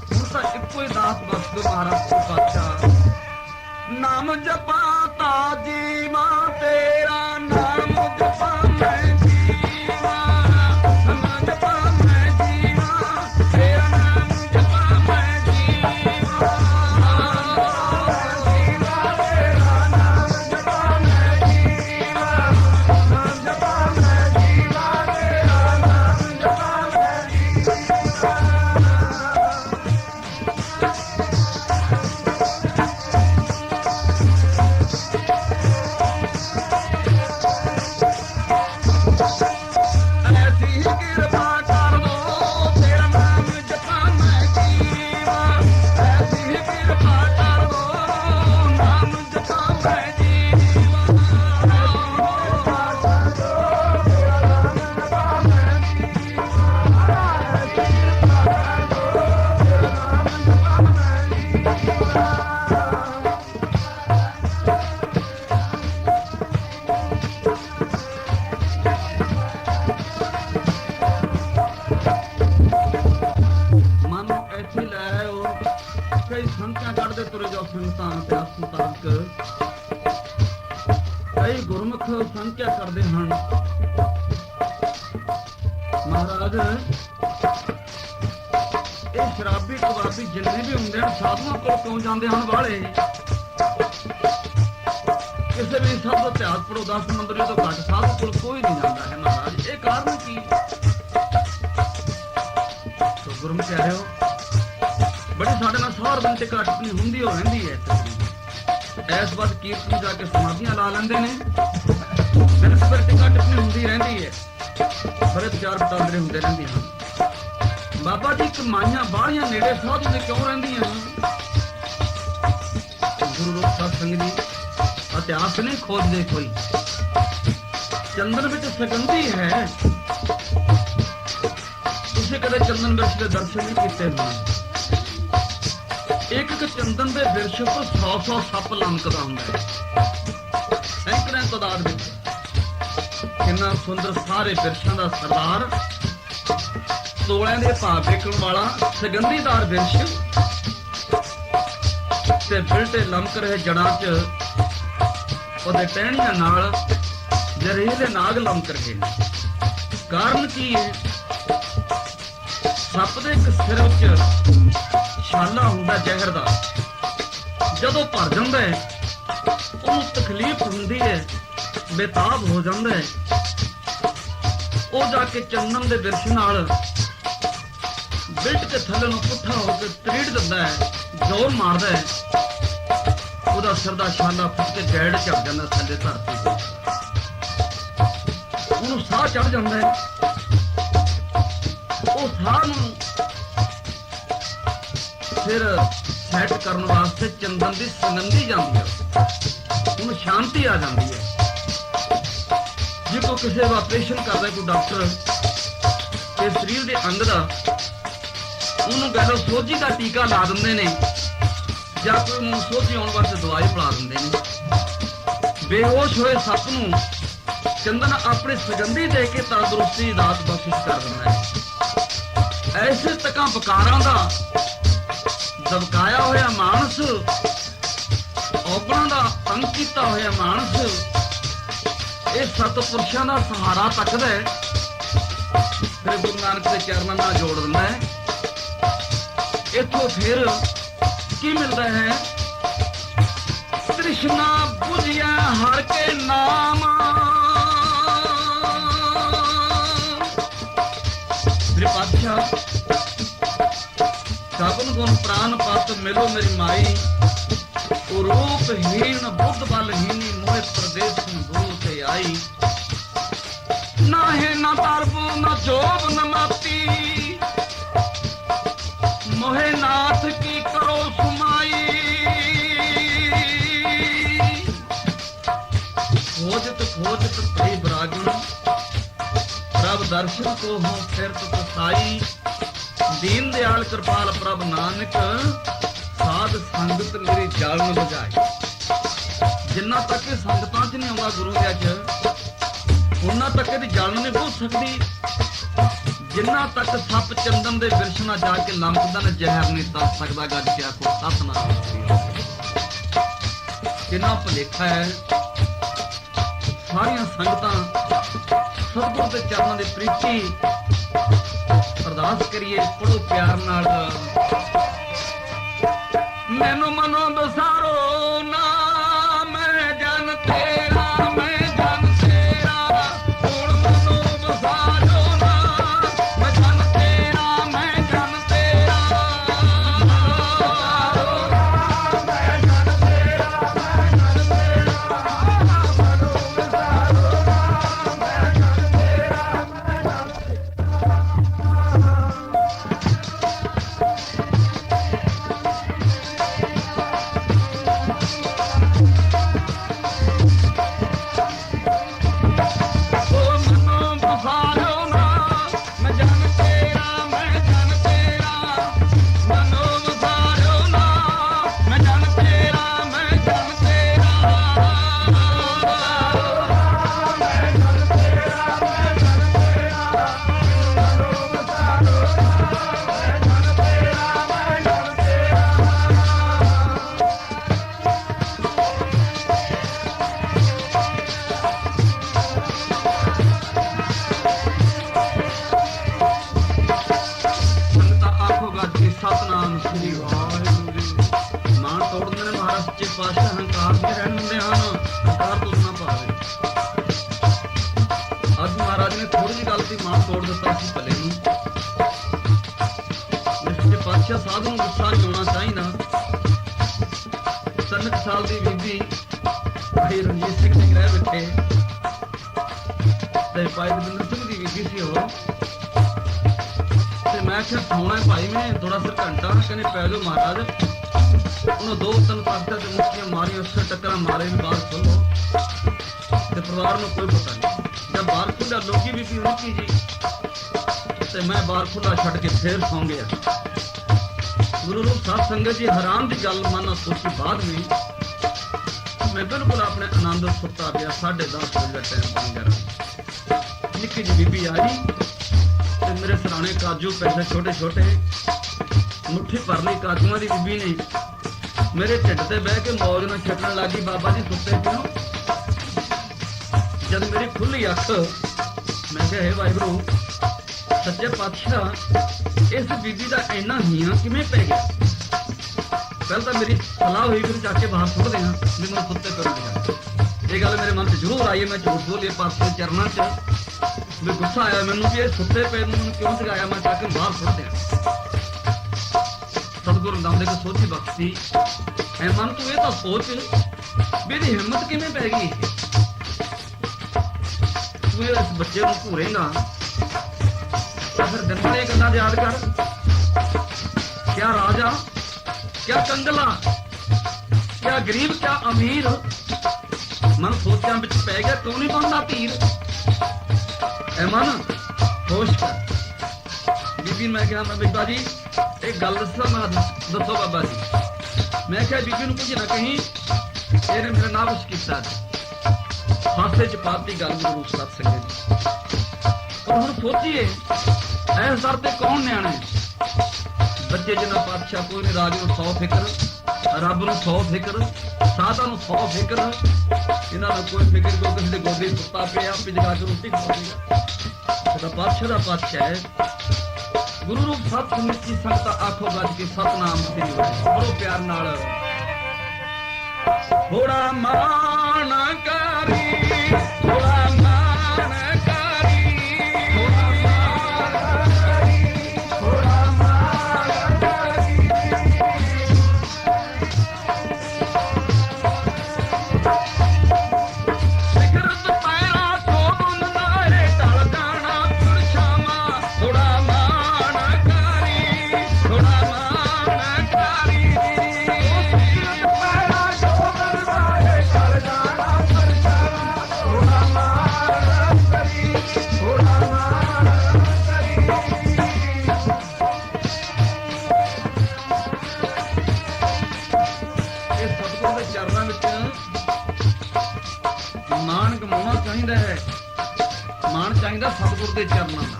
हुण तां इक्को ही दास बस दो महाराज को पातशाह। नाम जपाता जीवा तेरा, नाम जपा मैं जीवा, नाम जपा मैं जीवा तेरा, नाम जपा मैं जीवा, तेरा नाम जपा मैं जीवा, नाम जपा मैं जीवा तेरा, नाम जपा मैं जीवा। कई संख्या कढ़ते तुरे जाओ संतान अभ्यास मुताबिक, कई गुरमुख संख्या करते हैं महाराज। ये शराबी कबाबी जिन्ने भी होंगे साधुओं को क्यों जाते हैं वाले, किसी भी सब इतिहास पढ़ो 10 मंदिरों तो घट साधु को कोई नहीं जाता है महाराज। ये कारण की तो गुरमुख कह रहे हो बड़ी साढ़े नाल 100 घंटे घट अपनी होंदी हो रही है। इस बात कीर्तन जाके समाधियां ला लेंदे ने, फिर घट अपनी होंदी रही है, बड़े चार बटांदरे होंदे रहंदे हैं। बाबा जी कमाइयां बाहलियां नेड़े साधु ने क्यों रहिंदियां? गुरु रूप सत्संग जी इतिहास नहीं खोजदे कोई। चंदन विच सुगंधी है, तुसीं कदे चंदन वृक्ष के दर्शन नहीं कीते होणे। एक एक चंदन के बिरछ पर 100 सप लमकदा हुंदा है, सैकड़े तादाद विच। किन्ना सुंदर सारे बिरछां दा सरदार, तोलिਆਂ ਦੇ भाव ਵੇਖਣ वाला सुगंधीदार बिरछ ते बिलटे लमक रहे जड़ां च ਉਹਦੇ ਟਹਿਣੀਆਂ ਨਾਲ ਜ਼ਹਿਰੀਲੇ ਨਾਗ ਲਮਕ ਰਹੇ ਨੇ। ਕਾਰਨ ਕੀ ਹੈ? ਸੱਪ ਦੇ ਇੱਕ ਸਿਰ ਵਿੱਚ ਛਾਲਾ ਹੁੰਦਾ ਜ਼ਹਿਰ ਦਾ, ਜਦੋਂ ਭਰ ਜਾਂਦਾ ਹੈ ਉਹਨੂੰ ਤਕਲੀਫ ਹੁੰਦੀ ਹੈ, ਬੇਤਾਬ ਹੋ ਜਾਂਦਾ ਹੈ। ਉਹ ਜਾ ਕੇ ਚੰਦਨ ਦੇ ਬਿਰਛ ਨਾਲ ਬਿਲਟ ਕੇ ਥੱਲੇ ਨੂੰ ਪੁੱਠਾ ਹੋ ਕੇ ਤਰੀੜ ਦਿੰਦਾ ਹੈ, ਜ਼ੋਰ ਮਾਰਦਾ ਹੈ, ਉਹਦਾ ਸਿਰ ਦਾ ਛਾਲਾ ਫੁੱਟ ਕੇ ਗੈੜ ਝੜ ਜਾਂਦਾ ਥੱਲੇ ਧਰਤੀ ਤੇ। ਉਹਨੂੰ ਸਾਹ ਚੜ ਜਾਂਦਾ ਹੈ, ਉਹ ਸਾਹ ਨੂੰ ਫਿਰ ਸੈੱਟ ਕਰਨ ਵਾਸਤੇ ਚੰਦਨ ਦੀ ਸੁਗੰਧੀ ਜਾਂਦੀ ਹੈ, ਉਹਨੂੰ ਸ਼ਾਂਤੀ ਆ ਜਾਂਦੀ ਹੈ। ਜੇ ਕੋਈ ਕਿਸੇ ਦਾ ਆਪਰੇਸ਼ਨ ਕਰਦਾ ਕੋਈ ਡਾਕਟਰ ਤੇ ਸਰੀਰ ਦੇ ਅੰਗ ਦਾ, ਉਹਨੂੰ ਕਹਿੰਦਾ ਸੋਝੀ ਦਾ ਟੀਕਾ ਲਾ ਦਿੰਦੇ ਨੇ, ਜਾਂ ਕੋਈ ਨੂੰ ਸੋਝੀ ਆਉਣ ਵਾਸਤੇ ਦਵਾਈ ਪਿਲਾ ਦਿੰਦੇ ਨੇ। ਬੇਹੋਸ਼ ਹੋਏ ਸੱਪ ਨੂੰ ਚੰਦਨ ਆਪਣੀ ਸੁਗੰਧੀ ਦੇ ਕੇ ਤੰਦਰੁਸਤੀ ਦਾਤ ਬਖਸ਼ਿਸ਼ ਕਰ ਦਿੰਦਾ ਹੈ। ਐਸੇ ਤਕਾਂ ਬਕਾਰਾਂ ਦਾ ਦਬਕਾਇਆ ਹੋਇਆ ਮਾਨਸ, ਔਗਣਾਂ ਦਾ ਤੰਗ ਕੀਤਾ ਹੋਇਆ ਮਾਨਸ ਇਹ ਸਤਿਪੁਰਸ਼ਾਂ ਦਾ ਸਹਾਰਾ ਤੱਕਦਾ ਹੈ, ਫਿਰ ਗੁਰੂ ਨਾਨਕ ਦੇ ਚਰਨਾਂ ਨਾਲ ਜੋੜ ਦਿੰਦਾ ਹੈ। ਇੱਥੋਂ ਫਿਰ ਕੀ ਮਿਲਦਾ ਹੈ? ਤ੍ਰਿਸ਼ਨਾ ਬੁਝਿਆ ਹਰ ਕੇ ਨਾਮ, ਮੇਰੇ ਪਾਤਸ਼ਾਹ ਸਭਨ ਗੁਣ ਪ੍ਰਾਨ ਪਤ ਮਿਲੋ ਮੇਰੀ ਮਾਈ, ਉਹ ਰੂਪਹੀਣ ਬੁੱਧ ਬਲਹੀਨੀ ਮੋਹਿ ਪ੍ਰਦੇਸ਼ ਨੂੰ ਦੂਰ ਤੇ ਆਈ। नाहे न तरबू न जोब न माती, मोहे नाथ की करो सुमाई। खोजत खोजत कई बरागन, प्रभ दर्शन को हो फिर तो साई। दीन दयाल कृपाल प्रभ नानक, साध संगत मेरी जालन बजाई। जिन्ना तक ये संगतां च नहीं आउंदा गुरु दे अज, उन्ना तक इहदी जालन नहीं हो सकदी। जिन्ना तक सप चंदन दे बिरछ ना जाके लंकदा ने जहर नहीं तस सकदा। गज के आखो सतनाम। किन्ना भुलेखा है। सारियां संगतां सतगुर दे चरणां दे प्रीति अरदास करिए, पढ़ो प्यार नाल। मैनू मनो बसारो ना, मैं जन तेरा, मैं जन तेरा। हुण मनो बसारो ना, मैं जन तेरा, मैं जन तेरा। मैं जन तेरा, मैं जन तेरा। मनो बसारो ना, मैं जन तेरा, मैं जन ਸਤਨਾਮ ਸ੍ਰੀ ਵਾਹਿਗੁਰੂ ਜੀ। ਮਾਣ ਤੋੜਦੇ ਨੇ ਮਹਾਰਾਜ ਸੱਚੇ ਪਾਤਸ਼ਾਹ, ਹੰਕਾਰ ਦੇ ਰਹਿਣ ਦਿੰਦੇ ਹਨ, ਹੰਕਾਰ ਤੋਂ ਨਾ ਪਾਵੇ। ਅੱਜ ਮਹਾਰਾਜ ਨੇ ਥੋੜੀ ਜਿਹੀ ਗੱਲ ਤੇ ਮਾਣ ਤੋੜ ਦਿੱਤਾ ਸੀ ਭਲੇ ਨੂੰ। ਸੱਚੇ ਪਾਤਸ਼ਾਹ ਸਾਧੂ ਨੂੰ ਗੁੱਸਾ ਨਹੀਂ ਆਉਣਾ ਚਾਹੀਦਾ। 3 ਸਾਲ ਦੀ ਬੀਬੀ ਭਾਈ ਰਣਜੀਤ ਸਿੰਘ ਜੀ ਰਹਿ ਬੈਠੇ ਤੇ ਭਾਈ ਦਵਿੰਦਰ ਸਿੰਘ ਦੀ ਬੀਬੀ ਸੀ ਉਹ। मैं क्या सोना है भाई, मैं थोड़ा सा घंटा कहने पै जाओ महाराज। उन्होंने 2-3 पास्ता से मुक्तियां मारी, उससे टक्कर मारे भी बाहर खोलो ते परिवार में कोई पता नहीं। जब बाहर खुला लोगी भी उनकी जी ते मैं बाहर खुला छड़ के फिर सौ गया। गुरु रूप साध संगत जी हैरान की गल माना सोची बाद में मैं बिल्कुल अपने आनंद सुता गया। 10:30 बजे का टाइम बन गया। निक्की जी बीबी आई, मेरे सराने काजू पैसे छोटे छोटे मुट्ठी भर ली काजुआ की बीबी ने मेरे ढिड से बह के मौज में छटन लगी। बाबा जी सुते क्यों? जब मेरी खुली अख मैं कहा हे वाहिगुरू सच्चे पातशाह इस बीबी का इन्ना हीआं किवें पै गया? पहले तो मेरी सलाह हुई फिर जाके बाहर सुट देना भी मैं सुते कर दिया। ये गल मेरे मन से जरूर आई है। मैं झूठ बोलिए पास चरणों च भी गुस्सा आया मैनू भी सुते पे क्यों जगाया। मैं जाके बाहर सुट दिया। सतगुरु रामदेव को सोची बख्शी ऐ मन तू ये तो सोच भी ਇਹਦੀ हिम्मत किवें पै गई। तू इस बच्चे को घूरेगा तो फिर दिन वाली गल्लां याद कर। क्या राजा, क्या कंगला, क्या गरीब, क्या अमीर। मन सोचा बिच पै गया, क्यों नहीं बनता धीर। मन होश कर। बीबी मैं क्या मैं बीबा जी एक गल दसा मैं दसो बाबा जी। मैं क्या बीबी नूं कुछ ना कहीं ਇਹਨੇ मेरे नाल कुछ किया हासे च पाती गल गुरु साध संगत जी। पर हुण सोचिए इस दर ते कौन न्याणे बच्चे जिन्हां पातशाह कोई नहीं। राज नूं 100 फिक्र, रब नूं 100 फिक्र, साधा नूं 100 फिक्र। इन्हां नूं कोई फिक्र को किसी दे गोदी सुत्ता पिया आपे जगा के रोटी खवाएगा। पातशाह दा पातशाह है। गुरु रूप सत संगत की संगत आखो गज के सतनाम श्री वाहिगुरू। बड़ो प्यार नाल थोड़ा मान करी, थोड़ा मान करी, थोड़ा मान करी, थोड़ा मान करी। सिगरत पैरा को नारे टल ਸਤਿਗੁਰ ਦੇ ਚਰਨਾਂ ਦਾ।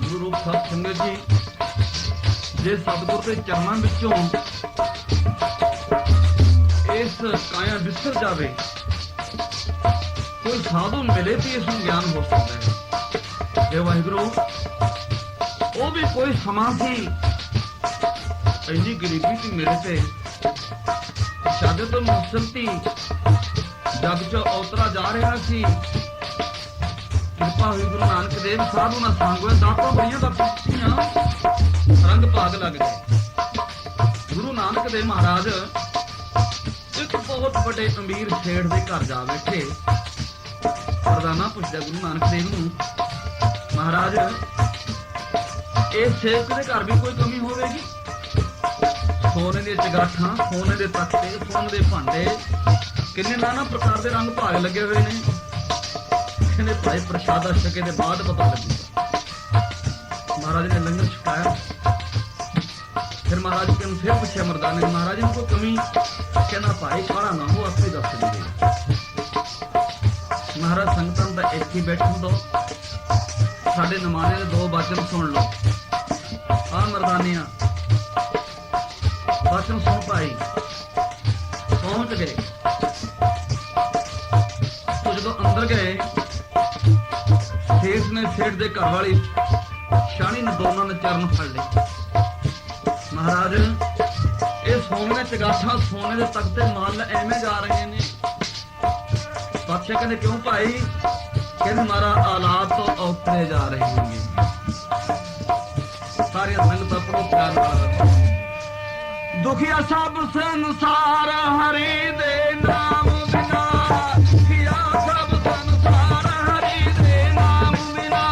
ਗੁਰੂ ਰੂਪ ਸਾਧ ਸੰਗਤ ਜੀ, ਜੇ ਸਤਿਗੁਰ ਦੇ ਚਰਨਾਂ ਵਿੱਚੋਂ ਇਸ ਕਾਇਆ ਵਿਸਰ ਜਾਵੇ, ਕੋਈ ਸਾਧੂ ਮਿਲੇ ਤੇ ਇਸ ਨੂੰ ਗਿਆਨ ਹੋ ਸਕਦਾ ਹੈ। ਇਹ ਵਾਹਿਗੁਰੂ, ਉਹ ਵੀ ਕੋਈ ਸਮਾਂ ਸੀ ਇੰਨੀ ਗਰੀਬੀ ਚ ਮੇਰੇ ਤੇ ਸਾਡੇ ਤੋਂ ਮੁਸਲਤੀ ਜਗ ਚ ਔਤਰਾ ਜਾ ਰਿਹਾ ਸੀ। ਕਿਰਪਾ ਹੋਈ ਗੁਰੂ ਨਾਨਕ ਦੇਵ ਸਾਧੂ ਨਾਲ ਸੰਗ ਹੋਇਆ, ਦਾਤਾਂ ਬੜੀਆਂ ਦਾ ਪੁੱਛੀਆਂ, ਰੰਗ ਭਾਗ ਲੱਗ ਗਏ। ਗੁਰੂ ਨਾਨਕ ਦੇਵ ਮਹਾਰਾਜ ਇੱਕ ਬਹੁਤ ਵੱਡੇ ਅਮੀਰ ਸੇਠ ਦੇ ਘਰ ਜਾ ਬੈਠੇ। ਪ੍ਰਧਾਨਾ ਪੁੱਛਦਾ ਗੁਰੂ ਨਾਨਕ ਦੇਵ ਨੂੰ, ਮਹਾਰਾਜ ਇਸ ਸੇਵਕ ਦੇ ਘਰ ਵੀ ਕੋਈ ਕਮੀ ਹੋਵੇਗੀ? ਸੋਨੇ ਦੀਆਂ ਚਗਾਠਾਂ, ਸੋਨੇ ਦੇ ਤਖਤੇ, ਸੋਨੇ ਦੇ ਭਾਂਡੇ, ਕਿੰਨੇ ਨਾਨਾ ਪ੍ਰਕਾਰ ਦੇ ਰੰਗ ਭਾਗ ਲੱਗੇ ਹੋਏ ਨੇ। ਕਹਿੰਦੇ ਭਾਈ ਪ੍ਰਸ਼ਾਦਾ ਛਕੇ ਦੇ ਬਾਅਦ ਪਤਾ ਲੱਗੂਗਾ। ਮਹਾਰਾਜ ਨੇ ਲੰਗਰ ਛਕਾਇਆ। ਫਿਰ ਮਹਾਰਾਜ ਨੂੰ ਫਿਰ ਪੁੱਛਿਆ ਮਰਦਾਨੇ, ਮਹਾਰਾਜ ਨੂੰ ਕੋਈ ਕਮੀ? ਕਹਿੰਦਾ ਭਾਈ ਕਾਹਲਾ ਨਾ ਹੋ, ਆਪੇ ਦੱਸ ਦੇਣਗੇ। ਮਹਾਰਾਜ ਸੰਗਤਾਂ ਦਾ ਇੱਥੇ ਬੈਠਣ ਦੋ, ਸਾਡੇ ਨਮਾਨੇ ਦੇ ਦੋ ਬਚਨ ਸੁਣ ਲਓ। ਆ ਮਰਦਾਨਿਆਂ ਬਚਨ ਸੁਣ ਭਾਈ। ਪਹੁੰਚ ਗਏ। ਤੋ ਜਦੋਂ ਅੰਦਰ ਗਏ, ਸੇਠ ਨੇ ਸੇਠ ਦੇ ਘਰ ਵਾਲੀ ਸ਼ਾਨੀ ਨੇ ਦੋਨਾਂ ਨੇ ਚਰਨ ਫੜ ਲਏ। ਮਹਾਰਾਜ ਇਹ ਸੋਨੇ ਦੇ ਚਗਾਠਾਂ, ਸੋਨੇ ਦੇ ਤਖਤੇ ਮੱਲ ਐਵੇਂ ਜਾ ਰਹੇ ਨੇ। ਬਾਦਸ਼ਾਹ ਕਹਿੰਦੇ ਕਿਉਂ ਭਾਈ? ਕਹਿੰਦੇ ਮਾਰਾ ਔਲਾਦ ਤੋਂ ਔਤਰੇ ਜਾ ਰਹੇ ਹੋਣਗੇ। ਸਾਰੀਆਂ ਸੰਗਤਾਂ ਪੜੋ ਪਿਆਰ ਨਾਲ। ਦੁਖੀਆ ਸਭ ਸੰਸਾਰ ਹਰੀ ਦੇ ਨਾਮ ਬਿਨਾ, ਦੁਖੀਆ ਸਭ ਸੰਸਾਰ ਹਰੀ ਦੇ ਨਾਮ ਬਿਨਾ,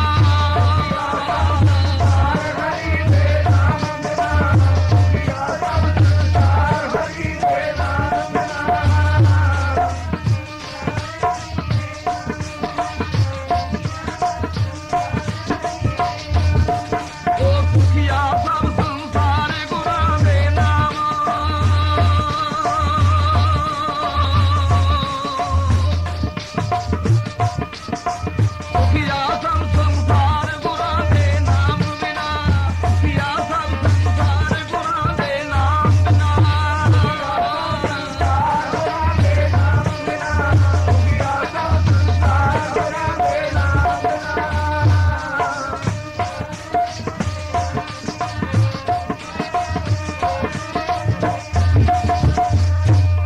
ਹਰੀ ਦੇ ਨਾਮ ਬਿਨਾ, ਦੁਖੀਆ ਸਭ ਸੰਸਾਰ ਹਰੀ ਦੇ ਨਾਮ ਬਿਨਾ। ਉਹ ਦੁਖੀਆ ਸਭ ਸੰਸਾਰ ਗੁਰਾਂ ਦੇ ਨਾਮ, ਦੁਖੀਆ ਸਭ ਸੰਸਾਰ ਗੁਰਾਂ ਦੇ ਨਾਮ ਬਿਨਾ, ਦੁਖੀਆ ਸਭ ਸੰਸਾਰ ਗੁਰਾਂ ਦੇ ਨਾਮ ਬਿਨਾ, ਗੁਰਾਂ ਦੇ ਨਾਮ ਬਿਨਾ, ਦੁਖੀਆ ਸਭ ਸੰਸਾਰ ਗੁਰਾਂ ਦੇ ਨਾਮ ਬਿਨਾ।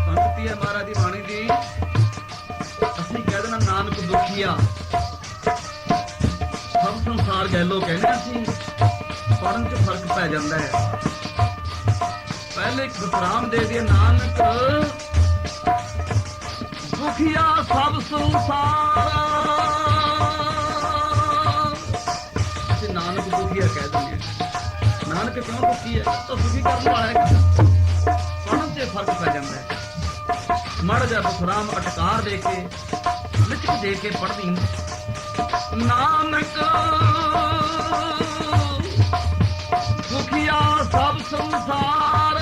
ਸੰਗਤੀ ਹੈ ਮਹਾਰਾਜ ਦੀ ਬਾਣੀ ਦੀ। ਅਸੀਂ ਕਹਿ ਦੇਣਾ ਨਾਨਕ ਦੁਖੀਆ, ਸਭ ਸੰਸਾਰ ਗੈਲੋ ਕਹਿੰਦੇ ਅਸੀਂ, ਪੜਨ ਚ ਫਰਕ ਪੈ ਜਾਂਦਾ ਹੈ। ਪਹਿਲੇ ਇੱਕ ਵਿਸਰਾਮ ਦੇ ਦਿਏ, ਨਾਨਕ ਦੁਖੀਆ ਸਭ ਸੰਸਾਰ। ਅਸੀਂ ਨਾਨਕ ਦੁਖੀਆ ਕਹਿ ਦਿੰਦੇ ਹਾਂ। ਨਾਨਕ ਕਿਉਂ ਦੁਖੀ ਹੈ? ਤਾਂ ਦੁਖੀ ਕਰਨ ਵਾਲਾ ਹੈ। ਪੜਨ ਚ ਫਰਕ ਪੈ ਜਾਂਦਾ ਹੈ। ਮੜ ਜਾ ਵਿਸਰਾਮ ਅਟਕਾਰ ਦੇ ਕੇ, ਲਿਚਕ ਦੇ ਕੇ ਪੜ੍ਹਦੀ। ਨਾਨਕ ਦੁਖੀਆ ਸਭ ਸੰਸਾਰ,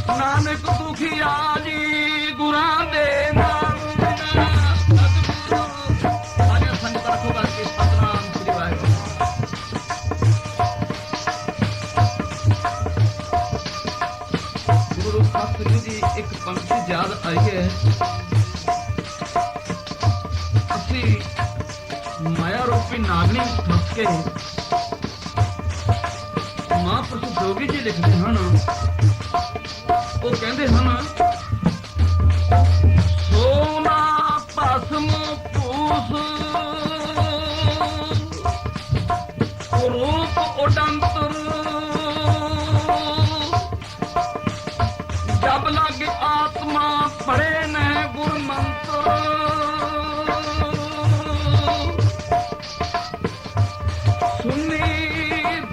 ਨਾਨਕ ਦੁਖੀਆ ਜੀ ਗੁਰਾਂ ਦੇ ਨਾਮ ਬਿਨਾ। ਸਤਿਗੁਰੂ ਸਾਰੀਆਂ ਸੰਗਤਾਂ ਰੱਖੋ ਕਰਕੇ ਸਤਿਨਾਮ ਸ੍ਰੀ ਵਾਹਿਗੁਰੂ। ਗੁਰੂ ਸਾਹਿਬ ਜੀ ਇੱਕ ਪੰਕਤੀ ਯਾਦ ਆਈ ਹੈ। ਅਸੀਂ ਮਾਇਆ ਰੂਪੀ ਨਾਗਨੀ ਫਸ ਕੇ, ਮਹਾਂਪੁਰਸ਼ ਜੋਗੀ ਜੀ ਲਿਖਦੇ ਹਨ, ਉਹ ਕਹਿੰਦੇ ਹਨ, ਸੋਨਾ ਭਸਮ ਭੂਸ ਰੂਪ ਉਡੰਤਰ, ਜਬ ਲਗ ਆਤਮਾ ਪੜੇ ਨੇ ਗੁਰ ਮੰਤਰ, ਸੁਨੀ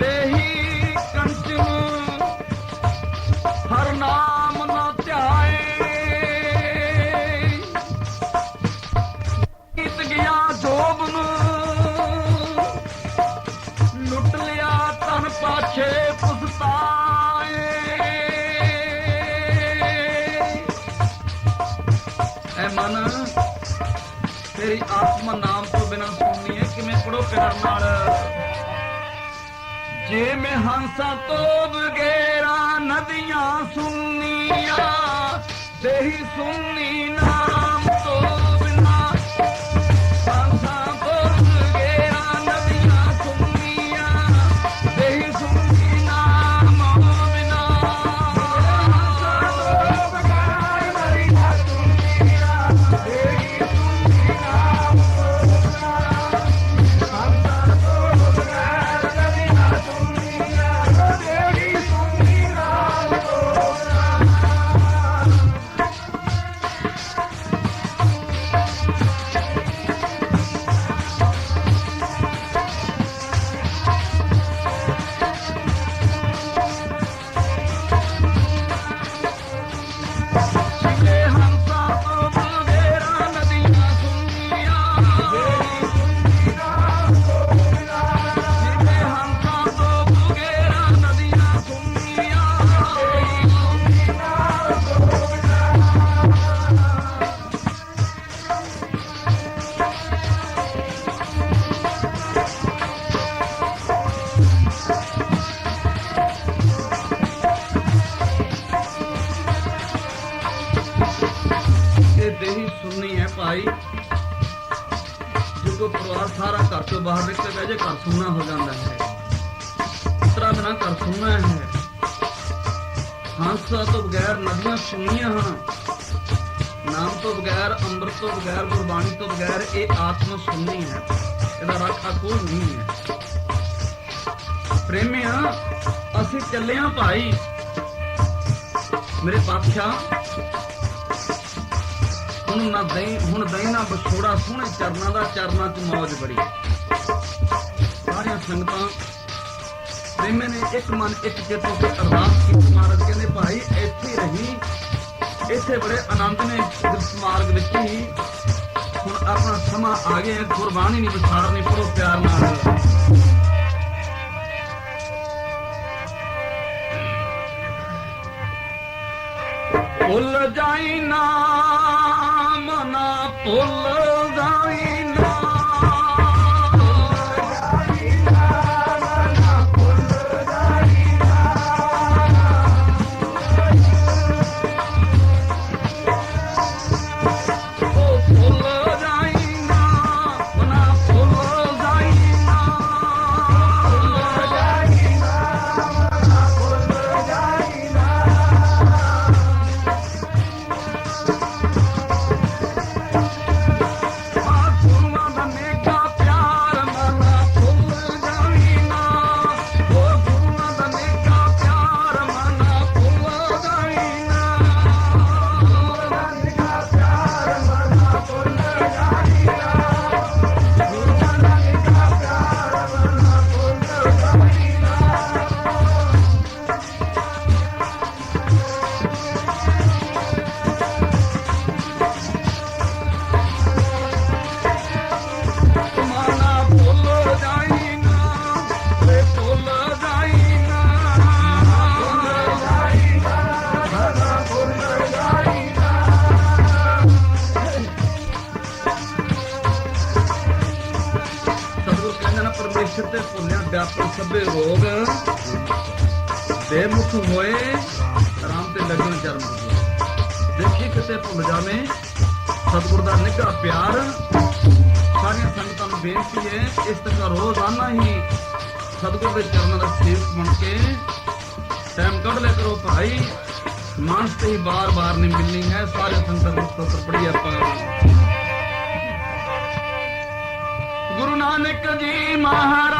ਦੇਹੀ ਕੰਚਨ ਹਰ ਨਾਮ ਨਾ ਧਿਆਏ, ਕੀਤ ਗਿਆ ਜੋਬਨ ਲੁੱਟ ਲਿਆ ਤਨ ਪਾਛੇ ਪਛਤਾਏ, ਤੇਰੀ ਆਤਮਾ ਨਾਮ ਤੋਂ ਬਿਨਾਂ ਸੁਣਨੀ ਹੈ। ਕਿਵੇਂ ਪੜੋ ਪਿਆਰ ਨਾਲ। ਜੇ ਮੈਂ ਹੰਸਾਂ ਤੋਂ ਬਗੈਰਾ ਨਦੀਆਂ ਸੁਣਨੀਆਂ, ਤੇਰੀ ਸੁਣਨੀ ਨਾਮ ਤੋਂ ਬਿਨਾਂ। ਹੰਸਾਂ ਤੋਂ ਬਗੈਰਾ ਨਦੀਆਂ ਸੁਣਨੀਆਂ, ਤੇਰੀ ਸੁਣਨੀ ਨਾਮ ਤੋਂ ਬਿਨਾਂ। ਹੰਸਾਂ ਤੋਂ ਬਗੈਰਾ ਨਦੀਆਂ ਸੁਣਨੀਆਂ, ਤੇਰੀ ਸੁਣਨੀ ਨਾਮ ਤੋਂ ਬਿਨਾਂ। ਹੰਸਾਂ ਤੋਂ ਬਗੈਰ ਨਦੀਆਂ ਸੁਣਨੀਆਂ, ਤੇਰੀ ਸੁਣਨੀ ਨਾਮ ਤੋਂ ਬਿਨਾਂ। ਜਿਵੇਂ ਹੰਸਾਂ ਤੋਂ ਬਗੈਰਾ ਨਦੀਆਂ ਸੁਣਨੀਆਂ, ਤੇਰੀ ਸੁਣਨੀ ਨਾਮ ਤੋਂ ਬਿਨਾਂ। ਜਿਵੇਂ ਹੰਸਾਂ ਤੋਂ ਬਗੈਰਾ ਨਦੀਆਂ ਸੁਣਨੀਆਂ, ਤੇਰੀ ਸੁਣਨੀ ਨਾਮ ਤੋਂ ਬਿਨਾਂ। ਇਹ ਦੇਹੀ ਸੁਣਨੀ ਹੈ ਭਾਈ। ਜਦੋਂ ਪਰਿਵਾਰ ਸਾਰਾ ਘਰ ਤੋਂ ਬਾਹਰ ਨਿਕਲ ਗਿਆ, ਜੇ ਘਰ ਸੁਣਨਾ ਹੋ ਜਾਂਦਾ ਹੈ। ਇਸ ਤਰ੍ਹਾਂ ਬਿਨਾਂ ਘਰ ਸੁਣਨਾ ਹੈ। ਹੰਸਾਂ ਤੋਂ ਬਗੈਰ ਨਦੀਆਂ ਸੁਣਨੀਆਂ ਹਨ। ਨਾਮ ਤੋਂ ਬਗੈਰ, ਅੰਮ੍ਰਿਤ ਤੋਂ ਬਗੈਰ, ਗੁਰਬਾਣੀ ਤੋਂ ਬਗੈਰ ਇਹ ਆਤਮਾ ਸੁਣਨੀ ਹੈ। ਇਹਦਾ ਰਾਖਾ ਕੋਈ ਨਹੀਂ ਹੈ। ਪ੍ਰੇਮਿਆ, ਅਸੀਂ ਚੱਲੇ ਹਾਂ ਭਾਈ। ਮੇਰੇ ਪਾਤਸ਼ਾਹ, ਹੁਣ ਦਹੀਂ ਨਾ ਵਿਛੋੜਾ, ਸੋਹਣੇ ਚਰਨਾਂ ਦਾ, ਚਰਨਾਂ 'ਚ ਮੌਜ ਬੜੀ। ਸਾਰੀਆਂ ਸੰਗਤਾਂ ਪ੍ਰੇਮੇ ਨੇ ਇੱਕ ਮਨ ਇੱਕ ਚਿੱਤ ਹੋ ਕੇ ਅਰਦਾਸ ਕੀਤੀ। ਮਹਾਰਾਜ ਕਹਿੰਦੇ ਭਾਈ ਇੱਥੇ ਹੀ ਰਹੀ, ਇੱਥੇ ਬੜੇ ਆਨੰਦ ਨੇ ਇਸ ਮਾਰਗ ਵਿੱਚ ਹੀ। ਹੁਣ ਆਪਣਾ ਸਮਾਂ ਆ ਗਿਆ, ਗੁਰਬਾਣੀ ਨਹੀਂ ਵਿਸਾਰਨੀ। ਪੜੋ ਪਿਆਰ ਨਾਲ। ਭੁੱਲ ਜਾਈ ਨਾ ਮਨਾ, ਭੁੱਲ ਜਾਈ ਨਾ। ਪਰਮੇਸ਼ਰ ਤੇ ਭੁੱਲਿਆ ਵਿਆਪਕ ਸਭੇ ਰੋਗ, ਬੇਮੁਖ ਹੋਏ ਰਾਮ ਤੇ ਲੱਗਣ ਚਰਨ। ਦੇਖੀ ਕਿਤੇ ਭੁੱਲ ਜਾਵੇਂ ਸਤਿਗੁਰ ਦਾ ਨਿੱਘਾ ਪਿਆਰ। ਸਾਰੀਆਂ ਸੰਗਤਾਂ ਨੂੰ ਬੇਨਤੀ ਹੈ, ਇਸ ਤਰ੍ਹਾਂ ਰੋਜ਼ਾਨਾ ਹੀ ਸਤਿਗੁਰ ਦੇ ਚਰਨਾਂ ਦਾ ਸੇਵਕ ਬਣ ਕੇ ਟਾਈਮ ਕੱਢ ਲਿਆ ਕਰੋ ਭਾਈ। ਮਾਨਸ ਤੇ ਹੀ ਬਾਰ-ਬਾਰ ਨਹੀਂ ਮਿਲਣੀ ਹੈ। ਸਾਰੇ ਸੰਗਤਾਂ ਨੂੰ ਸਤਿ ਪੜ੍ਹੀ ਆਪਾਂ। ਗੁਰੂ ਨਾਨਕ ਜੀ ਮਹਾਰਾਜ